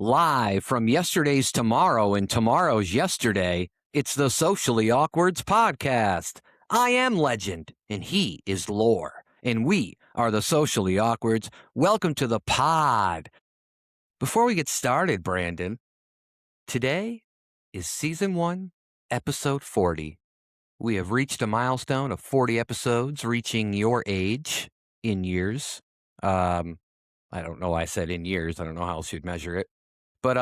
Live from yesterday's tomorrow and tomorrow's yesterday, it's the Socially Awkwards podcast. I am legend, and he is lore, and we are the Socially Awkwards. Welcome to the pod. Before we get started, Brandon, today is Season 1, Episode 40. We have reached a milestone of 40 episodes, reaching your age in years. I don't know why I said in years. I don't know how else you'd measure it. But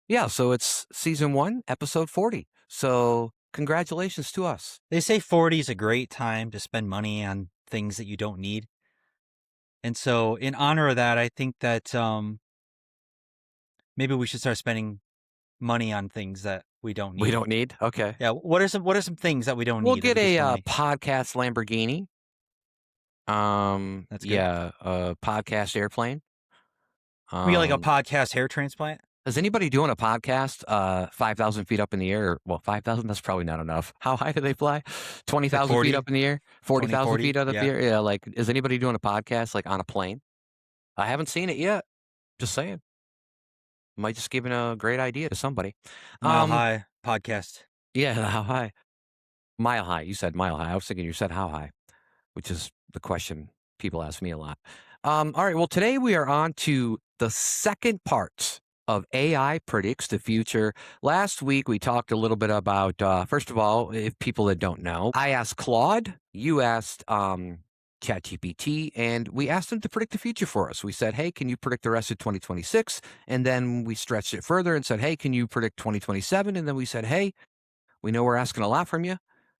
yeah, so it's Season 1, Episode 40. So congratulations to us. They say 40 is a great time to spend money on things that you don't need. And so in honor of that, I think that maybe we should start spending money on things that we don't need. We don't need? Okay. Yeah. What are some things that we don't We'll need? get that we a could spend podcast Lamborghini. That's good. Yeah, a podcast airplane. money? We get like a podcast hair transplant. Is anybody doing a podcast 5,000 feet up in the air? Well, 5,000, that's probably not enough. How high do they fly? 20,000 feet up in the air? 40,000 feet up in the air? Yeah, like, is anybody doing a podcast like on a plane? I haven't seen it yet. Just saying. Might just giving a great idea to somebody. Mile High podcast. Yeah, how high? Mile high. You said mile high. I was thinking you said how high, which is the question people ask me a lot. All right. Well, today we are on to the second part of AI Predicts the Future. Last week, we talked a little bit about, first of all, if people that don't know, I asked Claude, you asked ChatGPT, and we asked them to predict the future for us. We said, hey, can you predict the rest of 2026? And then we stretched it further and said, hey, can you predict 2027? And then we said, hey, we know we're asking a lot from you,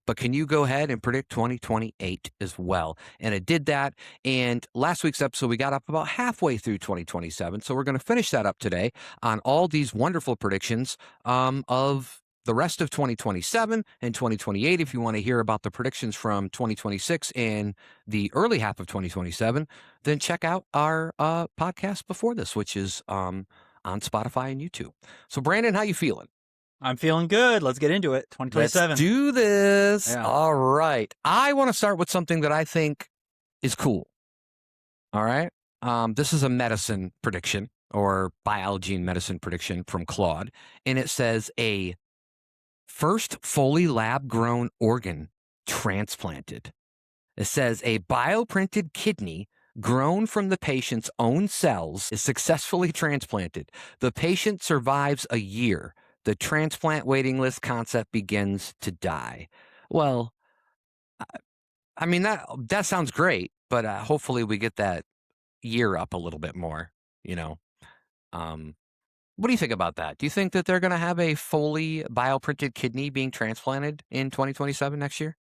but can you go ahead and predict 2028 as well? And it did that. And last week's episode, we got up about halfway through 2027. So we're going to finish that up today on all these wonderful predictions of the rest of 2027 and 2028. If you want to hear about the predictions from 2026 and the early half of 2027, then check out our podcast before this, which is on Spotify and YouTube. So Brandon, how you feeling? I'm feeling good. Let's get into it. 2027. Let's do this. Yeah. All right. I want to start with something that I think is cool. All right. This is a medicine prediction or biology and medicine prediction from Claude. And it says a first fully lab-grown organ transplanted. It says a bioprinted kidney grown from the patient's own cells is successfully transplanted. The patient survives a year. The transplant waiting list concept begins to die. Well, I mean, that sounds great, but hopefully we get that year up a little bit more, you know. What do you think about that? Do you think that they're going to have a fully bioprinted kidney being transplanted in 2027 next year?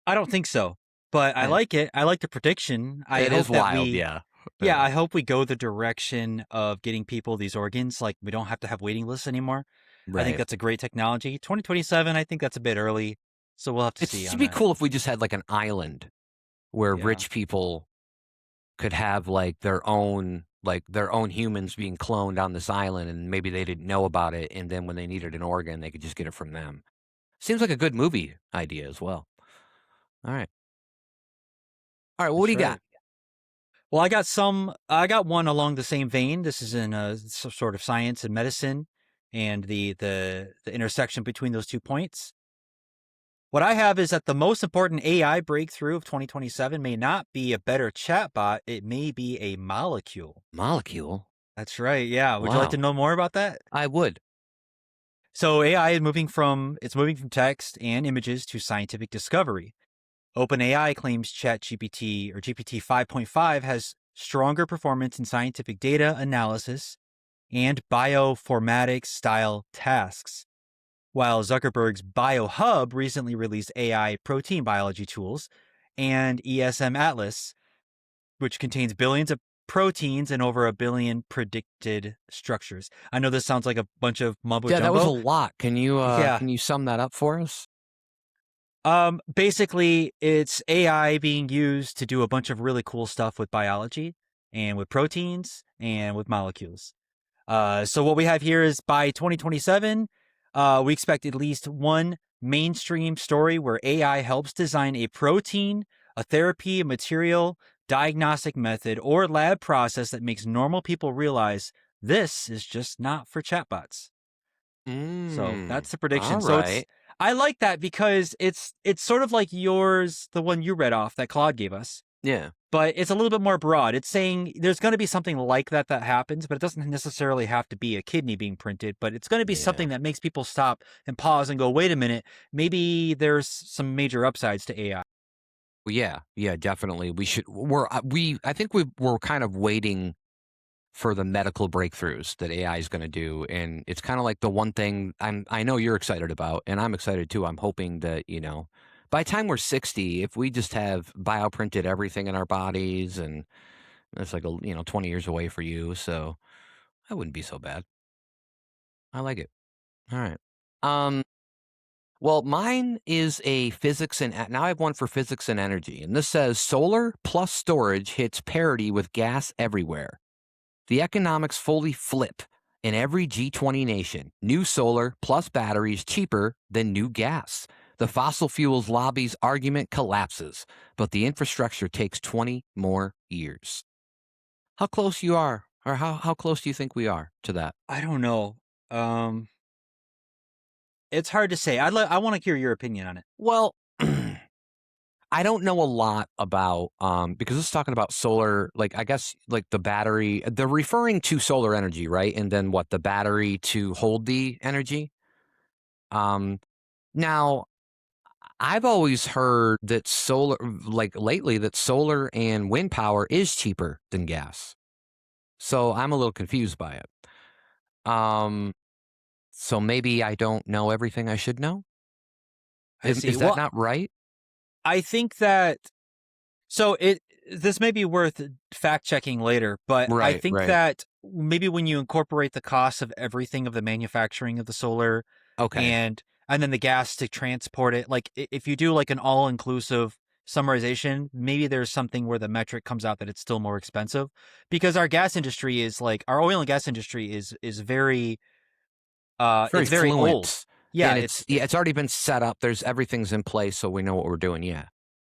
I don't think so, but I like it. I like the prediction. It is wild, yeah. Yeah, I hope we go the direction of getting people these organs. Like, we don't have to have waiting lists anymore. Right. I think that's a great technology. 2027, I think that's a bit early, so we'll have to see. It'd be cool if we just had like an island where rich people could have like their own humans being cloned on this island, and maybe they didn't know about it, and then when they needed an organ, they could just get it from them. Seems like a good movie idea as well. All right. What do you got? Well, I got one along the same vein. This is in sort of science and medicine and the intersection between those 2 points. What I have is that the most important AI breakthrough of 2027 may not be a better chatbot. It may be a molecule. Molecule? That's right. Yeah. Would you like to know more about that? I would. So AI is moving from text and images to scientific discovery. OpenAI claims ChatGPT or GPT 5.5 has stronger performance in scientific data analysis and bioinformatics style tasks, while Zuckerberg's BioHub recently released AI protein biology tools and ESM Atlas, which contains billions of proteins and over 1 billion predicted structures. I know this sounds like a bunch of mumbo jumbo. Yeah, that was a lot. Can you sum that up for us? Basically, it's AI being used to do a bunch of really cool stuff with biology and with proteins and with molecules. So what we have here is by 2027, we expect at least one mainstream story where AI helps design a protein, a therapy, a material, diagnostic method, or lab process that makes normal people realize This is just not for chatbots. So that's the prediction. All So it's right. I like that because it's sort of like yours, the one you read off that Claude gave us, Yeah. but it's a little bit more broad. It's saying there's going to be something like that that happens, but it doesn't necessarily have to be a kidney being printed, but it's going to be Yeah. something that makes people stop and pause and go, wait a minute, maybe there's some major upsides to AI. Well, yeah. Yeah. Definitely. We should. I think we're kind of waiting for the medical breakthroughs that AI is going to do, and it's kind of like the one thing I know you're excited about, and I'm excited too. I'm hoping that by the time we're 60, if we just have bioprinted everything in our bodies, and that's like 20 years away for you, so that wouldn't be so bad. I like it. All right. Um. Well, mine is a physics and now I have one for physics and energy, and this says solar plus storage hits parity with gas everywhere. The economics fully flip in every G20 nation. New solar plus batteries cheaper than new gas. The fossil fuels lobby's argument collapses, but the infrastructure takes 20 more years. How close you are, or how close do you think we are to that? I don't know. Um, it's hard to say. I want to hear your opinion on it. Well, I don't know a lot about because it's talking about solar, like I guess like the battery. They're referring to solar energy, right? And then what the battery to hold the energy. Um, Now I've always heard that like lately, that solar and wind power is cheaper than gas. So I'm a little confused by it. Um, so maybe I don't know everything I should know. I see. Is that Well, not right? I think that so it this may be worth fact checking later, but I Right, think right. that maybe when you incorporate the cost of everything of the manufacturing of the solar Okay. and then the gas to transport it, like if you do like an all inclusive summarization, maybe there's something where the metric comes out that it's still more expensive because our gas industry is like our oil and gas industry is very It's very it's very old. fluent. Yeah, And it's already been set up. Everything's in place, so we know what we're doing. Yeah.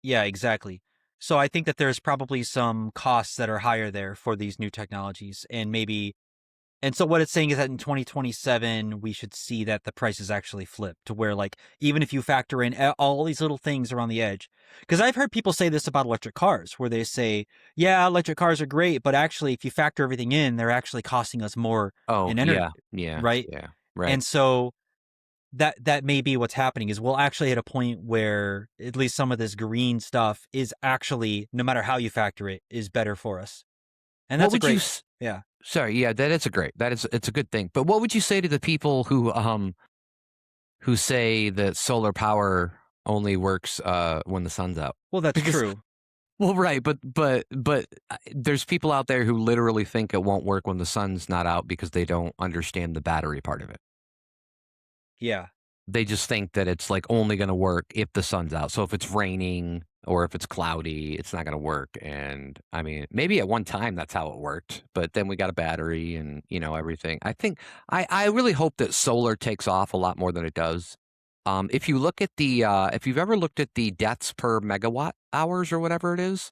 yeah, exactly. So I think that there's probably some costs that are higher there for these new technologies and maybe and so what it's saying is that in 2027 we should see that the prices actually flip to where like even if you factor in all these little things around the edge. Cuz I've heard people say this about electric cars where they say, "Yeah, electric cars are great, but actually if you factor everything in, they're actually costing us more Oh, in energy." yeah. Yeah. Right? Yeah. Right. And so that may be what's happening is we'll actually hit a point where at least some of this green stuff is actually, no matter how you factor it, is better for us. And What that's a would you great, yeah. Sorry, yeah, it's a good thing. But what would you say to the people who say that solar power only works when the sun's out? Well, that's Because true. well, right, but there's people out there who literally think it won't work when the sun's not out because they don't understand the battery part of it. Yeah. They just think that it's like only going to work if the sun's out. So if it's raining or if it's cloudy, it's not going to work. And I mean, maybe at one time that's how it worked, but then we got a battery and everything. I really hope that solar takes off a lot more than it does. If you look at if you've ever looked at the deaths per megawatt hours or whatever it is,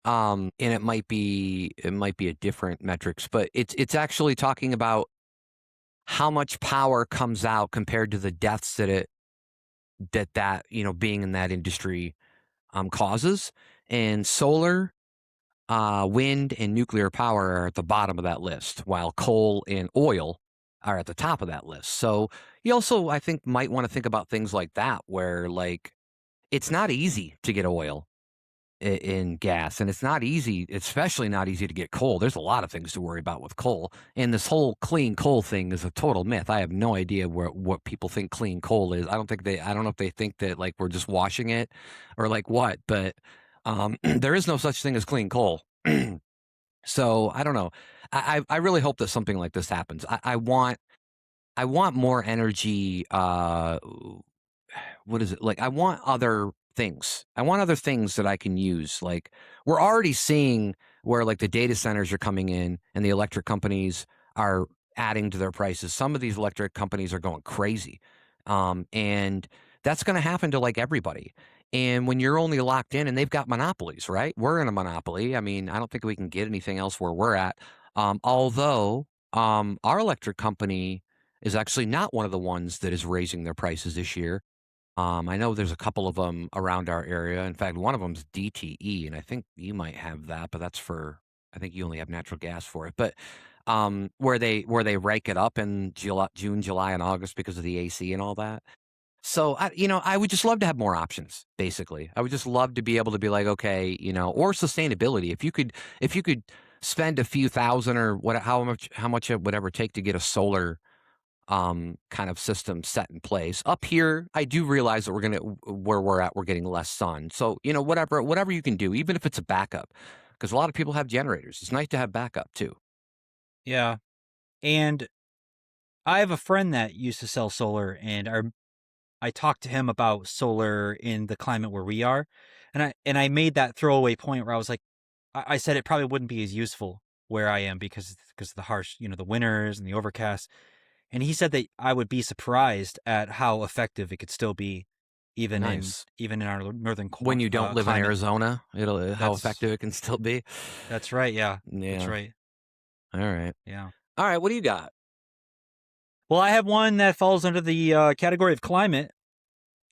and it might be a different metrics, but it's actually talking about how much power comes out compared to the deaths that being in that industry causes. And solar, wind, and nuclear power are at the bottom of that list, while coal and oil are at the top of that list. So you also, I think, might want to think about things like that, where like it's not easy to get oil in gas, and it's not easy, especially not easy to get coal. There's a lot of things to worry about with coal, and this whole clean coal thing is a total myth. I have no idea what people think clean coal is. I don't know if they think that like we're just washing it or like what, but there is no such thing as clean coal. So I don't know. I really hope that something like this happens. I want more energy. What is it? Like, I want other things. I want other things that I can use. Like, we're already seeing where like the data centers are coming in and the electric companies are adding to their prices. Some of these electric companies are going crazy. And that's going to happen to like everybody. And when you're only locked in and they've got monopolies, right? We're in a monopoly. I mean, I don't think we can get anything else where we're at. Although Our electric company is actually not one of the ones that is raising their prices this year. I know there's a couple of them around our area. In fact, one of them's DTE, and I think you might have that, but that's for I think you only have natural gas for it. But where they rake it up in June, July, and August because of the AC and all that. So I would just love to have more options. Basically, I would just love to be able to be like, okay, or sustainability. If you could spend a few thousand or how much it would ever take to get a solar kind of system set in place. Up here, I do realize that where we're at, we're getting less sun. So, whatever you can do, even if it's a backup, because a lot of people have generators. It's nice to have backup too. Yeah. And I have a friend that used to sell solar, and I talked to him about solar in the climate where we are. And I made that throwaway point where I was like, I said it probably wouldn't be as useful where I am because of the harsh, the winters and the overcast. And he said that I would be surprised at how effective it could still be, even in Nice. even in our northern When you don't live in climate. Arizona, it'll how That's effective it can still be. that's right. Yeah, that's Yeah. right. All right. Yeah. All right. What do you got? Well, I have one that falls under the category of climate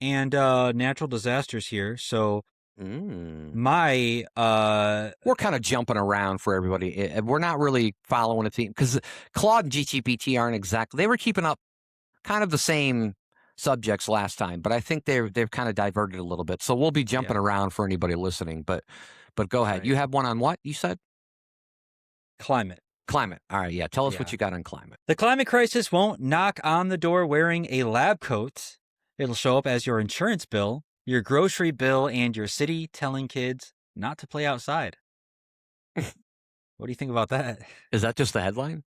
and natural disasters here. So Mm. my We're kind of jumping around for everybody. We're not really following a theme because Claude and GTPT aren't exactly. They were keeping up kind of the same subjects last time, but I think they've kind of diverted a little bit. So we'll be jumping yeah, around for anybody listening. But go ahead. right. You have one on what you said? Climate. Climate. All right. Yeah. Tell us what Yeah. you got on climate. The climate crisis won't knock on the door wearing a lab coat. It'll show up as your insurance bill, your grocery bill, and your city telling kids not to play outside. What do you think about that? Is that just the headline?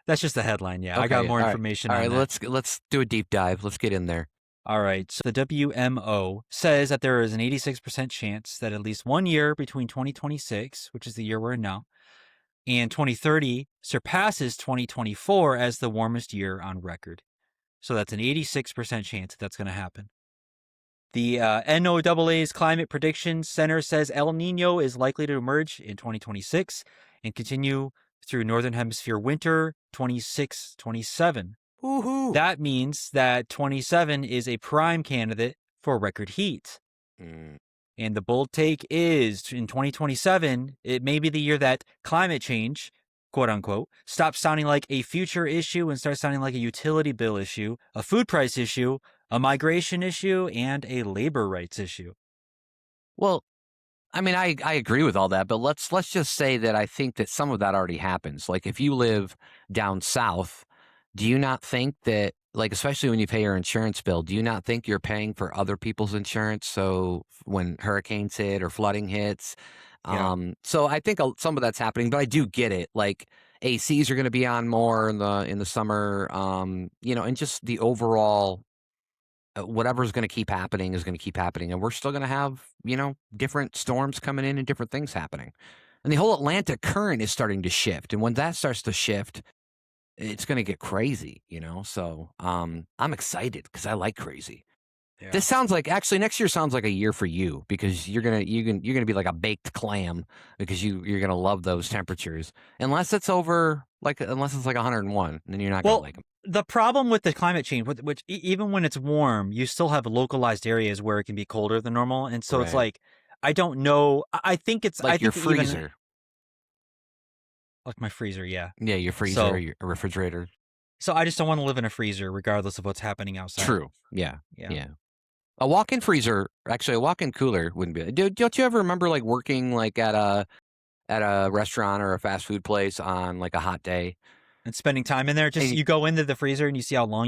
That's just the headline. Yeah, I Okay. got more All right. information All on right. that. Let's do a deep dive. Let's get in there. All right. So the WMO says that there is an 86% chance that at least 1 year between 2026, which is the year we're in now, and 2030 surpasses 2024 as the warmest year on record. So that's an 86% chance that's going to happen. The NOAA's Climate Prediction Center says El Nino is likely to emerge in 2026 and continue through Northern Hemisphere winter 26-27. Woohoo! That means that 27 is a prime candidate for record heat. Mm. And the bold take is in 2027, it may be the year that climate change, quote unquote, stops sounding like a future issue and starts sounding like a utility bill issue, a food price issue, a migration issue, and a labor rights issue. Well, I mean, I agree with all that, but let's just say that I think that some of that already happens. Like if you live down south, do you not think that, like, especially when you pay your insurance bill, do you not think you're paying for other people's insurance? So when hurricanes hit or flooding hits, Yeah. so I think some of that's happening, but I do get it. Like ACs are going to be on more in the summer, and just the overall whatever's going to keep happening is going to keep happening. And we're still going to have, different storms coming in and different things happening. And the whole Atlantic current is starting to shift. And when that starts to shift, it's going to get crazy, So I'm excited because I like crazy. Yeah. This sounds like actually next year sounds like a year for you because you're gonna be like a baked clam because you're gonna love those temperatures unless it's unless it's like 101 and then you're not gonna Well, like them. the problem with the climate change, which even when it's warm, you still have localized areas where it can be colder than normal. And so it's Right. like, I don't know. I think I Like your think even freezer. like my freezer. Yeah. Yeah, your freezer, So, your refrigerator. so I just don't want to live in a freezer regardless of what's happening outside. True. Yeah. Yeah. Yeah. A walk-in freezer, actually, a walk-in cooler wouldn't be. Don't you ever remember like working like at a restaurant or a fast food place on like a hot day? And spending time in there, just And you go into the freezer and you see how long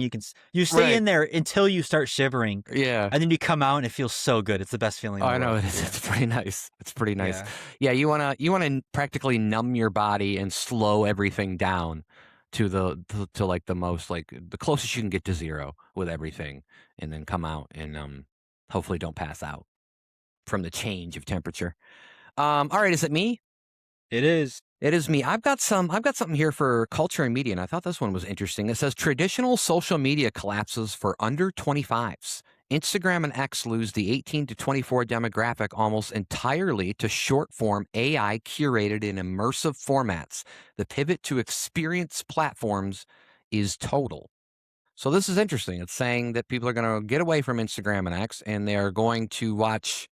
you stay right. in there until you start shivering. Yeah. And then you come out and it feels so good. It's the best feeling Oh, in I the know world. it is. Yeah. It's pretty nice. It's pretty nice. Yeah. Yeah, you wanna practically numb your body and slow everything down to to like the most like the closest you can get to zero with everything, and then come out and hopefully don't pass out from the change of temperature. All right, is it me? It is. It is me. I've got something here for culture and media, and I thought this one was interesting. It says traditional social media collapses for under 25s Instagram and X lose the 18 to 24 demographic almost entirely to short form AI curated in immersive formats. The pivot to experience platforms is total. So this is interesting. It's saying that people are going to get away from Instagram and X and they're going to watch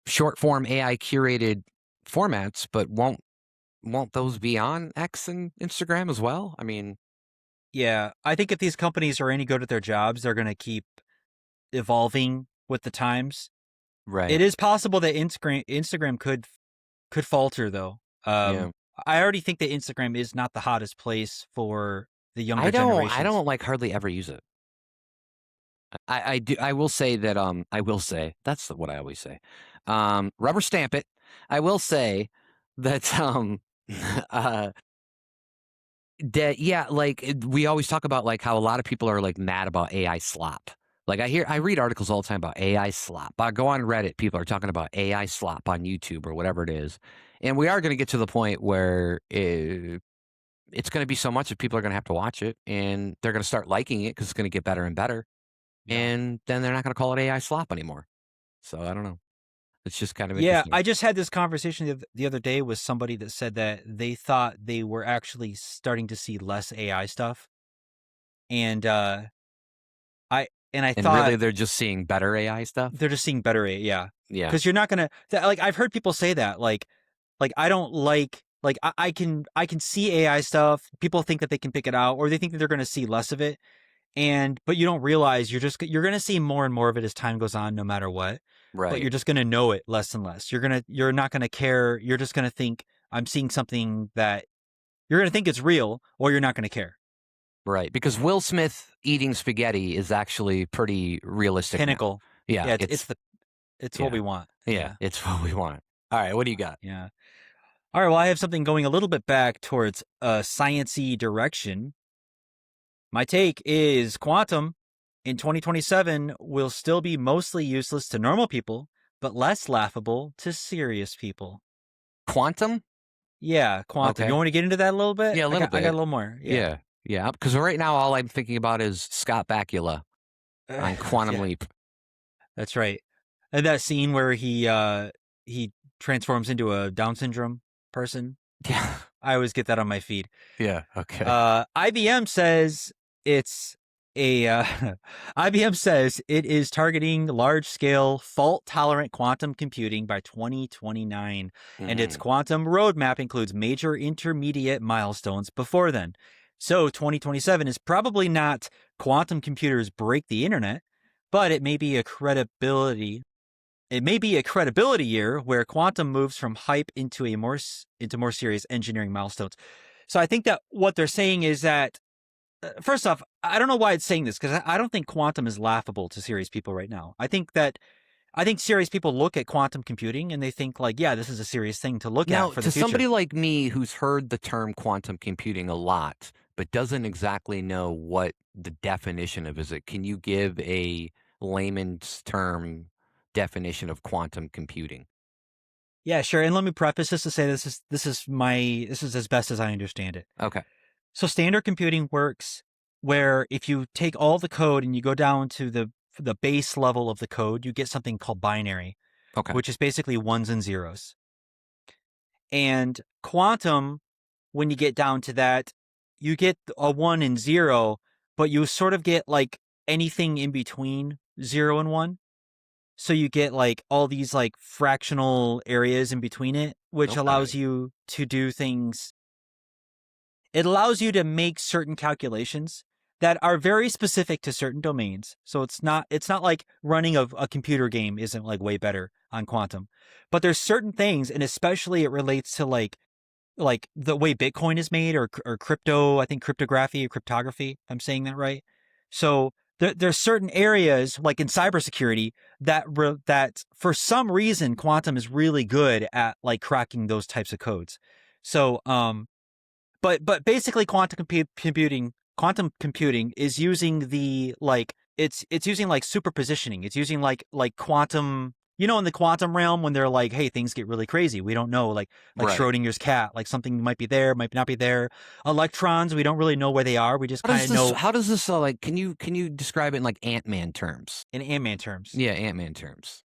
short form AI curated formats, but won't those be on X and Instagram as well? I mean, Yeah, I think if these companies are any good at their jobs, they're going to keep evolving with the times. right. It is possible that Instagram could falter though. Yeah. I already think that Instagram is not the hottest place for the younger I generations. don't like hardly ever use it. I do I will say that I will say that's what I always say. Rubber stamp it. I will say that uh that yeah, like we always talk about like how a lot of people are like mad about AI slop. Like I read articles all the time about AI slop. I go on Reddit, people are talking about AI slop on YouTube or whatever it is. And we are going to get to the point where it's going to be so much that people are going to have to watch it and they're going to start liking it because it's going to get better and better. Yeah. And then they're not gonna call it AI slop anymore. So I don't know. It's just kind of Yeah, interesting. I just had this conversation the other day with somebody that said that they thought they were actually starting to see less AI stuff. And I And really, thought they're just seeing better AI stuff? they're just seeing better AI, yeah. Yeah, Cuz you're not going to like I've heard people say that like I don't like I can see AI stuff. People think that they can pick it out or they think that they're going to see less of it. And but you don't realize you're going to see more and more of it as time goes on no matter what. But right, you're just going to know it less and less. You're not going to care. You're just going to think I'm seeing something that you're going to think it's real or you're not going to care. right. Because Will Smith eating spaghetti is actually pretty realistic now. Pinnacle. Yeah, Yeah, it's it's what yeah, we want. yeah, Yeah. it's what we want. All right, what do you got? Yeah. All right, well I have something going a little bit back towards a science-y direction. My take is quantum in 2027 will still be mostly useless to normal people, but less laughable to serious people. Quantum? Yeah, quantum. You Okay. want me to get into that a little bit? Yeah, a little I got a bit. little more. Yeah. Yeah, yeah. Because right now, all I'm thinking about is Scott Bakula on Quantum Yeah, Leap. that's right. And that scene where he transforms into a Down syndrome person. Yeah, I always get that on my feed. yeah. Okay. IBM says it's a IBM says it is targeting large-scale fault-tolerant quantum computing by 2029, and its Mm, quantum roadmap includes major intermediate milestones before then. So 2027 is probably not quantum computers break the internet, but it may be a credibility. It may be a credibility year where quantum moves from hype into more serious engineering milestones. So I think that what they're saying is that first off, I don't know why it's saying this because I don't think quantum is laughable to serious people right now. I think serious people look at quantum computing and they think like, yeah, this is a serious thing to look at Now, for the to somebody future. like me who's heard the term quantum computing a lot, but doesn't exactly know what the definition of is it, can you give a layman's term definition of quantum computing? Yeah, sure. And let me preface this to say this is as best as I understand it. Okay. So standard computing works where if you take all the code and you go down to the base level of the code, you get something called binary, Okay. which is basically ones and zeros. And quantum, when you get down to that, you get a 1 and 0, but you sort of get like anything in between 0 and 1. So you get like all these like fractional areas in between it, which allows Okay. you to do things. It allows you to make certain calculations that are very specific to certain domains. So it's not like running a computer game isn't like way better on quantum. But there's certain things, and especially it relates to like the way Bitcoin is made or crypto, I think cryptography or cryptography, if I'm saying that right. So there's certain areas like in cybersecurity that for some reason quantum is really good at like cracking those types of codes. So but basically quantum computing is using the like it's using like superpositioning. It's using like quantum in the quantum realm when they're like, hey, things get really crazy. We don't know, like Right. Schrodinger's cat, like something might be there, might not be there. Electrons, we don't really know where they are. We just How kind does of this? know How does this? Like, can you describe it in like Ant-Man terms? in Ant-Man terms. Yeah, Ant-Man terms.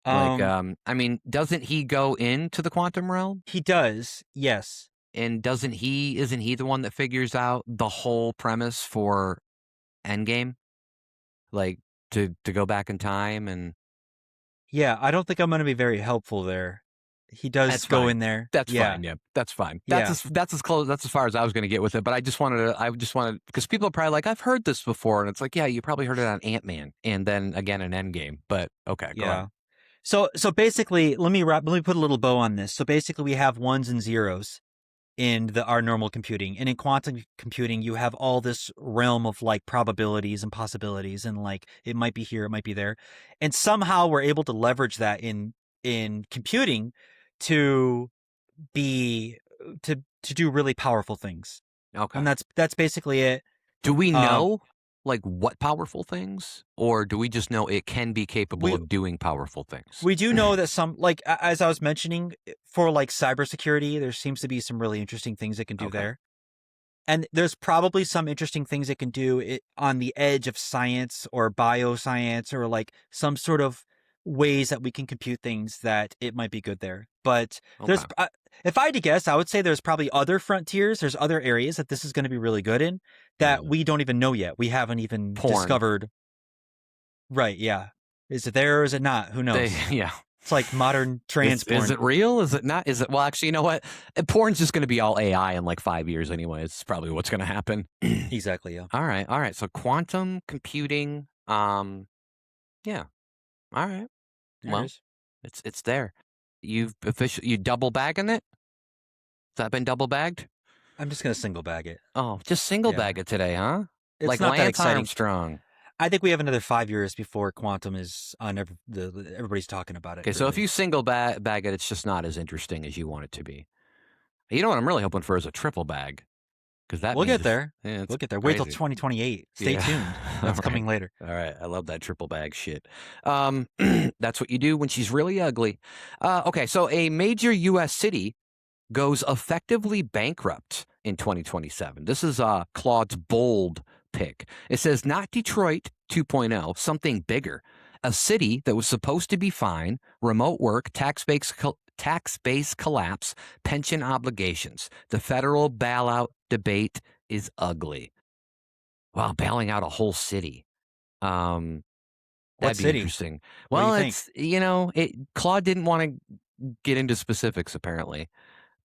Like, Um, I mean, doesn't he go into the quantum realm? he does, yes. And doesn't he? Isn't he the one that figures out the whole premise for Endgame? Like to go back in time and Yeah, I don't think I'm going to be very helpful there. He does that's go fine. in there. That's Yeah, fine. Yeah, that's fine. yeah, That's as close. That's as far as I was going to get with it. But I just wanted because people are probably like, I've heard this before, and it's like, yeah, you probably heard it on Ant Man, and then again in Endgame. But okay, go ahead. yeah. So basically, let me put a little bow on this. So basically, we have ones and zeros in our normal computing, and in quantum computing, you have all this realm of like probabilities and possibilities, and like it might be here, it might be there, and somehow we're able to leverage that in computing to be to do really powerful things, Okay. and that's basically it. Do we Um, know like what powerful things, or do we just know it can be capable we of doing powerful things? we do know that some like as I was mentioning for like cybersecurity, there seems to be some really interesting things it can do Okay. there. And there's probably some interesting things it can do on the edge of science or bioscience or like some sort of ways that we can compute things that it might be good there. But Okay. if I had to guess, I would say there's probably other frontiers. There's other areas that this is going to be really good in that Yeah. we don't even know yet. We haven't even Porn. discovered. Right. Yeah. Is it there or is it not? Who They knows? yeah. It's like modern trans Is porn. it real? Is it not? Is it well actually you know what? Porn's just gonna be all AI in like 5 years anyway. It's probably what's gonna happen. Exactly. Yeah. All right, all right. So quantum computing, yeah. All right. There it Well, is. it's there. You double bagging it? Has that been double bagged? I'm just going to single bag it. Oh, just single Yeah. bag it today, huh? It's Like not that Lance exciting. Armstrong. I think we have another 5 years before quantum is on everybody's talking about it. Okay, so if Really. you single bag it, it's just not as interesting as you want it to be. You know what I'm really hoping for is a triple bag because that We'll get means there. yeah, it's We'll get there. Wait till crazy. 2028. Stay Yeah. tuned. All That's right. coming later. All right. I love that triple bag shit. That's what you do when she's really ugly. Okay. So a major U.S. city goes effectively bankrupt in 2027. This is Claude's bold pick. It says not Detroit 2.0, something bigger. A city that was supposed to be fine, remote work, tax-based collapse, pension obligations. The federal bailout debate is ugly. Wow, bailing out a whole city. Um, What that'd be city? interesting. What do you Well, think? it's Claude didn't want to get into specifics apparently.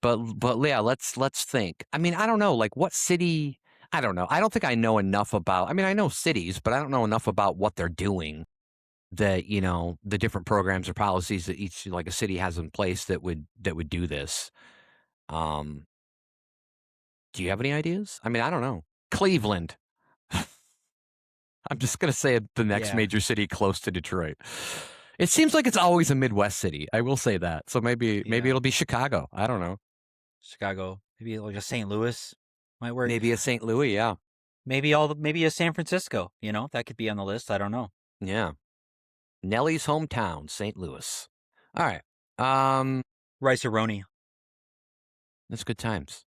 But yeah, let's think. I mean, I don't know, like what city I don't know. I don't think I know enough about I mean, I know cities, but I don't know enough about what they're doing that, the different programs or policies that each like a city has in place that would do this. Um, do you have any ideas? I mean, I don't know. Cleveland. I'm just gonna say the next Yeah. major city close to Detroit. It seems like it's always a Midwest city. I will say that. So maybe Yeah. it'll be Chicago. I don't know. Chicago. Maybe like a St. Louis might work. Maybe a St. Louis. Yeah, Maybe a San Francisco. That could be on the list. I don't know. yeah. Nellie's hometown, St. Louis. All right. Um, Rice Roni. that's good times.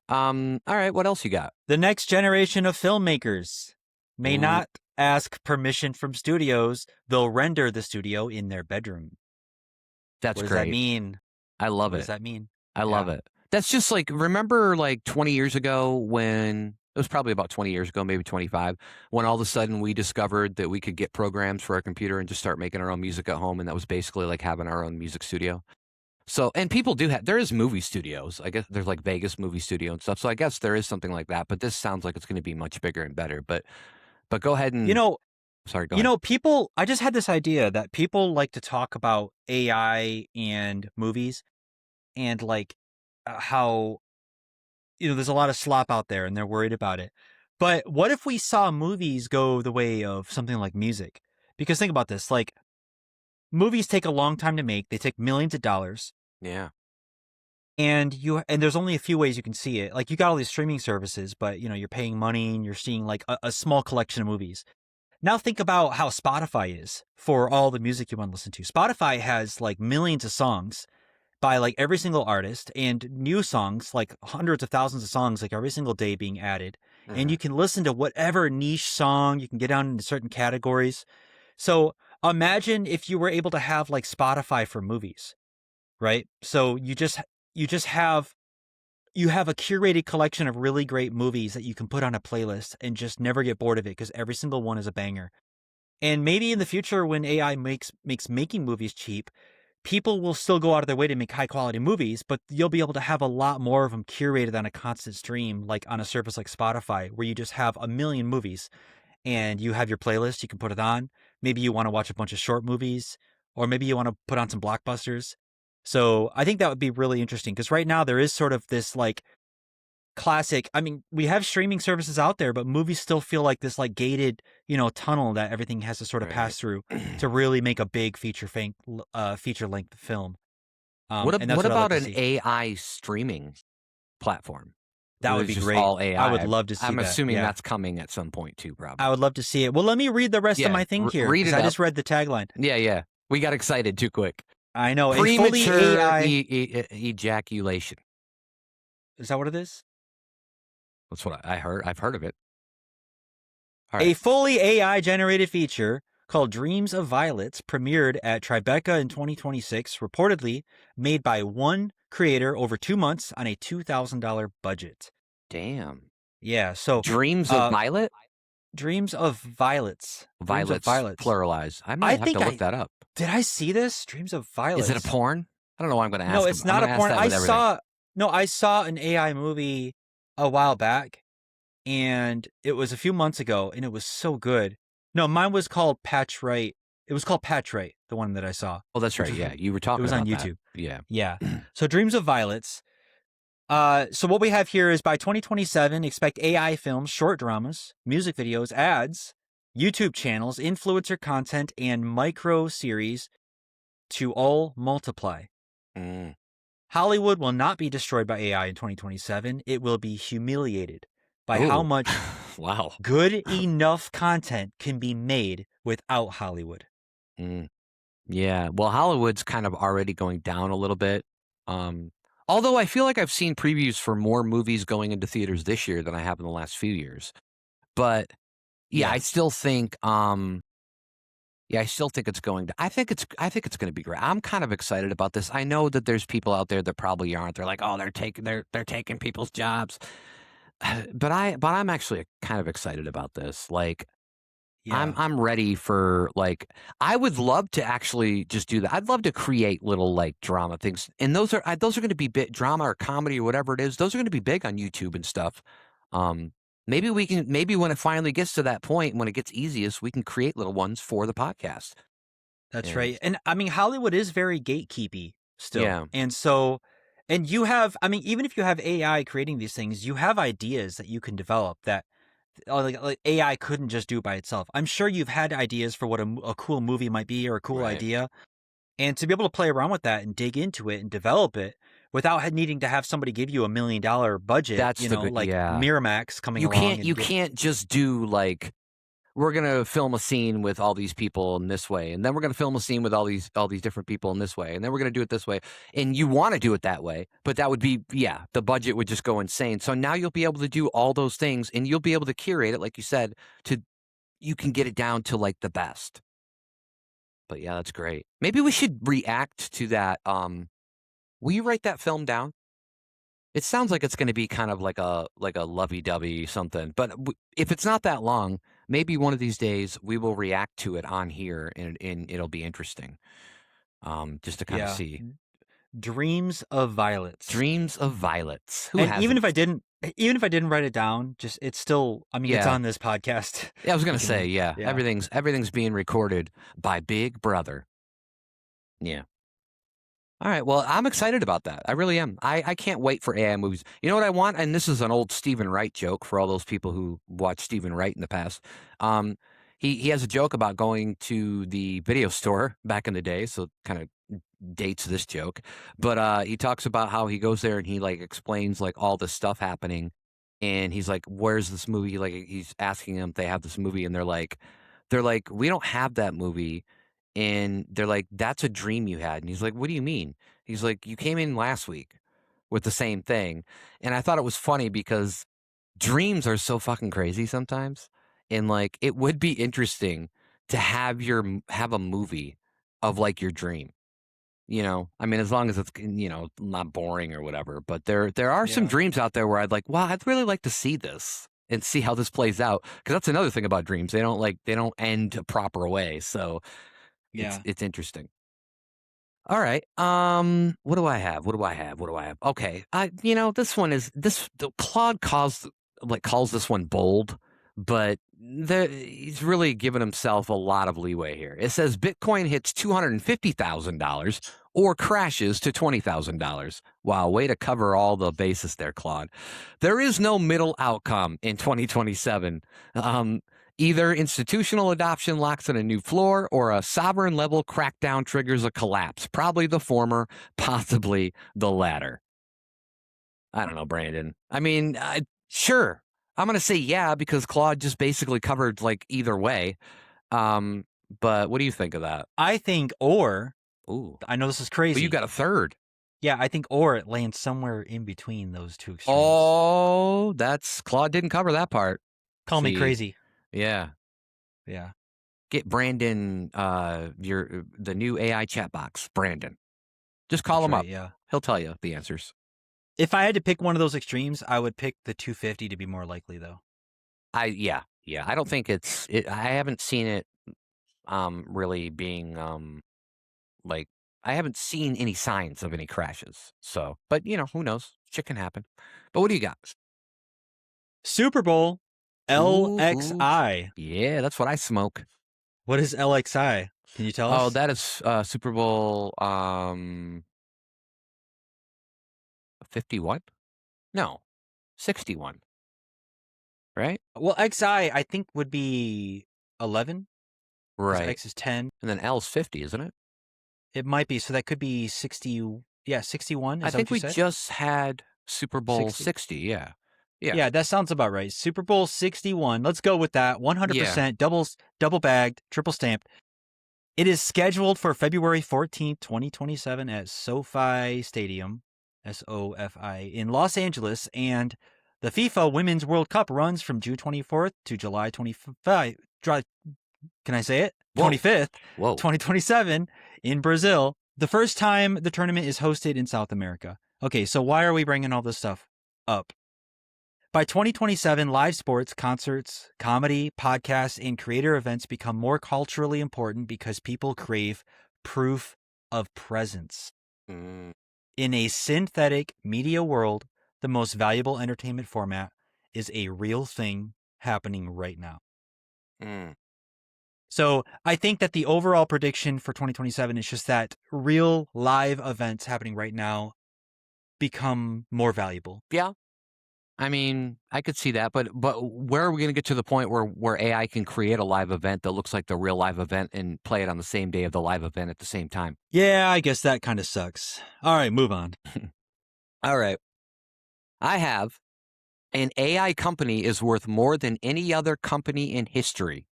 All right. What else you got? The next generation of filmmakers may Ooh, not ask permission from studios. They'll render the studio in their bedroom. that's What does that great. mean? I love What does it. that mean? I love Yeah. it. That's just like remember like 20 years ago when it was probably about 20 years ago, maybe 25, when all of a sudden we discovered that we could get programs for our computer and just start making our own music at home, and that was basically like having our own music studio. So, and people do have, there is movie studios. I guess there's like Vegas movie studio and stuff. So I guess there is something like that, but this sounds like it's going to be much bigger and better. But go ahead You and, know, sorry, go ahead. people, I just had this idea that people like to talk about AI and movies and like how, there's a lot of slop out there and they're worried about it. But what if we saw movies go the way of something like music? Because think about this, like movies take a long time to make. They take millions of dollars. Yeah. And there's only a few ways you can see it. Like you got all these streaming services, but you're paying money and you're seeing like a small collection of movies. Now think about how Spotify is for all the music you want to listen to. Spotify has like millions of songs by like every single artist, and new songs, like hundreds of thousands of songs, like every single day being added. And Mhm. you can listen to whatever niche song, you can get down into certain categories. So imagine if you were able to have like Spotify for movies, right? So you just have you have a curated collection of really great movies that you can put on a playlist and just never get bored of it because every single one is a banger. And maybe in the future when AI makes making movies cheap, people will still go out of their way to make high quality movies, but you'll be able to have a lot more of them curated on a constant stream, like on a service like Spotify, where you just have a million movies and you have your playlist. You can put it on. Maybe you want to watch a bunch of short movies, or maybe you want to put on some blockbusters. So I think that would be really interesting because right now there is sort of this like classic. I mean, we have streaming services out there, but movies still feel like this like gated, tunnel that everything has to sort of Right. pass through to really make a big feature length film. And that's What what I'd like about to an see. AI streaming platform That where would it's be just great. all I would AI? love to see I'm that. assuming Yeah. that's coming at some point too, I probably. would love to see it. Well, let me read the rest of Yeah, my thing here read because it I up. just read the tagline. Yeah, yeah. We got excited too quick. I know a fully Premature AI. ejaculation. Is that what it is? That's what I heard. I've heard of it. All right. A fully AI generated feature called Dreams of Violets premiered at Tribeca in 2026, reportedly made by one creator over 2 months on a $2,000 budget. Damn. Yeah, so Dreams of Violet? Dreams of Violets. Dreams of Violets Violets. pluralized. I I might have to think look that up. did I see this? Dreams of Violets. Is it a porn? I don't know why I'm going to No, ask it's him. I'm not a going to ask porn. that I with everything. saw an AI movie a while back, and it was a few months ago, and it was so good. No, mine was called Patch Right. It was called Patch Right, the one that I saw, Oh, that's which right. was Yeah, you were it talking was on about that. YouTube. Yeah. Yeah. So Dreams of Violets. So what we have here is by 2027, expect AI films, short dramas, music videos, ads, YouTube channels, influencer content, and micro series to all multiply. Mm. Hollywood will not be destroyed by AI in 2027. It will be humiliated by how Oh, much wow. good enough content can be made without Hollywood. Mm. Yeah. Well, Hollywood's kind of already going down a little bit. Although I feel like I've seen previews for more movies going into theaters this year than I have in the last few years. But yeah, Yeah. I still think I still think it's going to I think it's going to be great. I'm kind of excited about this. I know that there's people out there that probably aren't. They're like, "Oh, they're taking people's jobs." But I'm actually kind of excited about this. Like Yeah. I'm ready for like I would love to actually just do that. I'd love to create little like drama things. And those are going to be big drama or comedy or whatever it is. Those are going to be big on YouTube and stuff. Maybe when it finally gets to that point when it gets easiest, we can create little ones for the podcast. That's And right. And I mean, Hollywood is very gatekeepy still. yeah, And so, and you have, I mean, even if you have AI creating these things, you have ideas that you can develop that like AI couldn't just do by itself. I'm sure you've had ideas for what a cool movie might be or a cool right. idea. And to be able to play around with that and dig into it and develop it without needing to have somebody give you $1 million budget, That's the good. like Yeah, Miramax coming along and you can't just do like we're gonna film a scene with all these people in this way, and then we're gonna film a scene with all these different people in this way, and then we're gonna do it this way. And you want to do it that way, but that would be the budget would just go insane. So now you'll be able to do all those things, and you'll be able to curate it, like you said, to you can get it down to like the best. But yeah, that's great. Maybe we should react to that. Will you write that film down? It sounds like it's gonna be kind of like a lovey-dovey something, but if it's not that long, maybe one of these days we will react to it on here and it'll be interesting, just to kinda yeah, see. Dreams of Violets. Dreams of Violets. Who And even hasn't? if I didn't write it down, just it's still, I mean, it's Yeah. on this podcast. Yeah, I was We gonna can, say, yeah, yeah. everything's being recorded by Big Brother. Yeah. Alright, well, I'm excited about that. I really am. I can't wait for AI movies. You know what I want? And this is an old Stephen Wright joke for all those people who watched Stephen Wright in the past. Um, he has a joke about going to the video store back in the day, so kinda dates this joke. But, he talks about how he goes there and he, like, explains, like, all this stuff happening, and he's like, "Where's this movie?" Like, he's asking them if they have this movie, and they're like, they're like, "We don't have that movie." And they're like, "That's a dream you had." And he's like, "What do you mean?" He's like, "You came in last week with the same thing." And I thought it was funny because dreams are so fucking crazy sometimes. And like, it would be interesting to have a movie of like your dream. I mean, as long as it's not boring or whatever. But there are some Yeah. dreams out there where well, I'd really like to see this and see how this plays out, because that's another thing about dreams. They don't end a proper way. So it's Yeah. it's interesting. All right. What do I have? What do I have? What do I have? Okay. This one is this the Claude calls this one bold, but he's really given himself a lot of leeway here. It says Bitcoin hits $250,000 or crashes to $20,000. Wow, way to cover all the bases there, Claude. There is no middle outcome in 2027. Either institutional adoption locks in a new floor or a sovereign level crackdown triggers a collapse. Probably the former, possibly the latter. I don't know, Brandon. I mean, sure. I'm going to say yeah because Claude just basically covered like either way. Um, but what do you think of that? I think, or Ooh. I know this is Well, crazy. you got a third. Yeah, I think or it lands somewhere in between those two extremes. Oh, Claude didn't cover that part. Call me See, crazy. yeah. Yeah. Get Brandon, the new AI chat box, Brandon. Just call That's him right. up. Yeah. He'll tell you the answers. If I had to pick one of those extremes, I would pick the 250 to be more likely, though. Yeah. I don't think I haven't seen it really being like I haven't seen any signs of any crashes. So, but who knows? Shit can happen. But what do you got? Super Bowl Ooh. LXI. Yeah, that's what I smoke. What is LXI? Can you tell Oh, us? that is Super Bowl 51? No, 61, right? Well, XI, I think, would be 11 because Right. X is 10. And then L's 50, isn't it? It might be. So that could be 60. Yeah, 61. I Is that think what you we said? just had Super Bowl 60. 60. Yeah. Yeah. Yeah, that sounds about right. Super Bowl 61. Let's go with that. Yeah. 100% double bagged, triple stamped. It is scheduled for February 14th, 2027 at SoFi Stadium, SoFi, in Los Angeles. And the FIFA Women's World Cup runs from June 24th to July 25th. Can I say it? Whoa. 25th, Whoa. 2027 in Brazil. The first time the tournament is hosted in South America. Okay, so why are we bringing all this stuff up? By 2027, live sports, concerts, comedy, podcasts, and creator events become more culturally important because people crave proof of presence. Mm. In a synthetic media world, the most valuable entertainment format is a real thing happening right now. Mm. So I think that the overall prediction for 2027 is just that real live events happening right now become more valuable. Yeah. I mean, I could see that, but where are we going to get to the point where AI can create a live event that looks like the real live event and play it on the same day of the live event at the same time? Yeah, I guess that kind of sucks. All right, move on. All right. I have an AI company is worth more than any other company in history.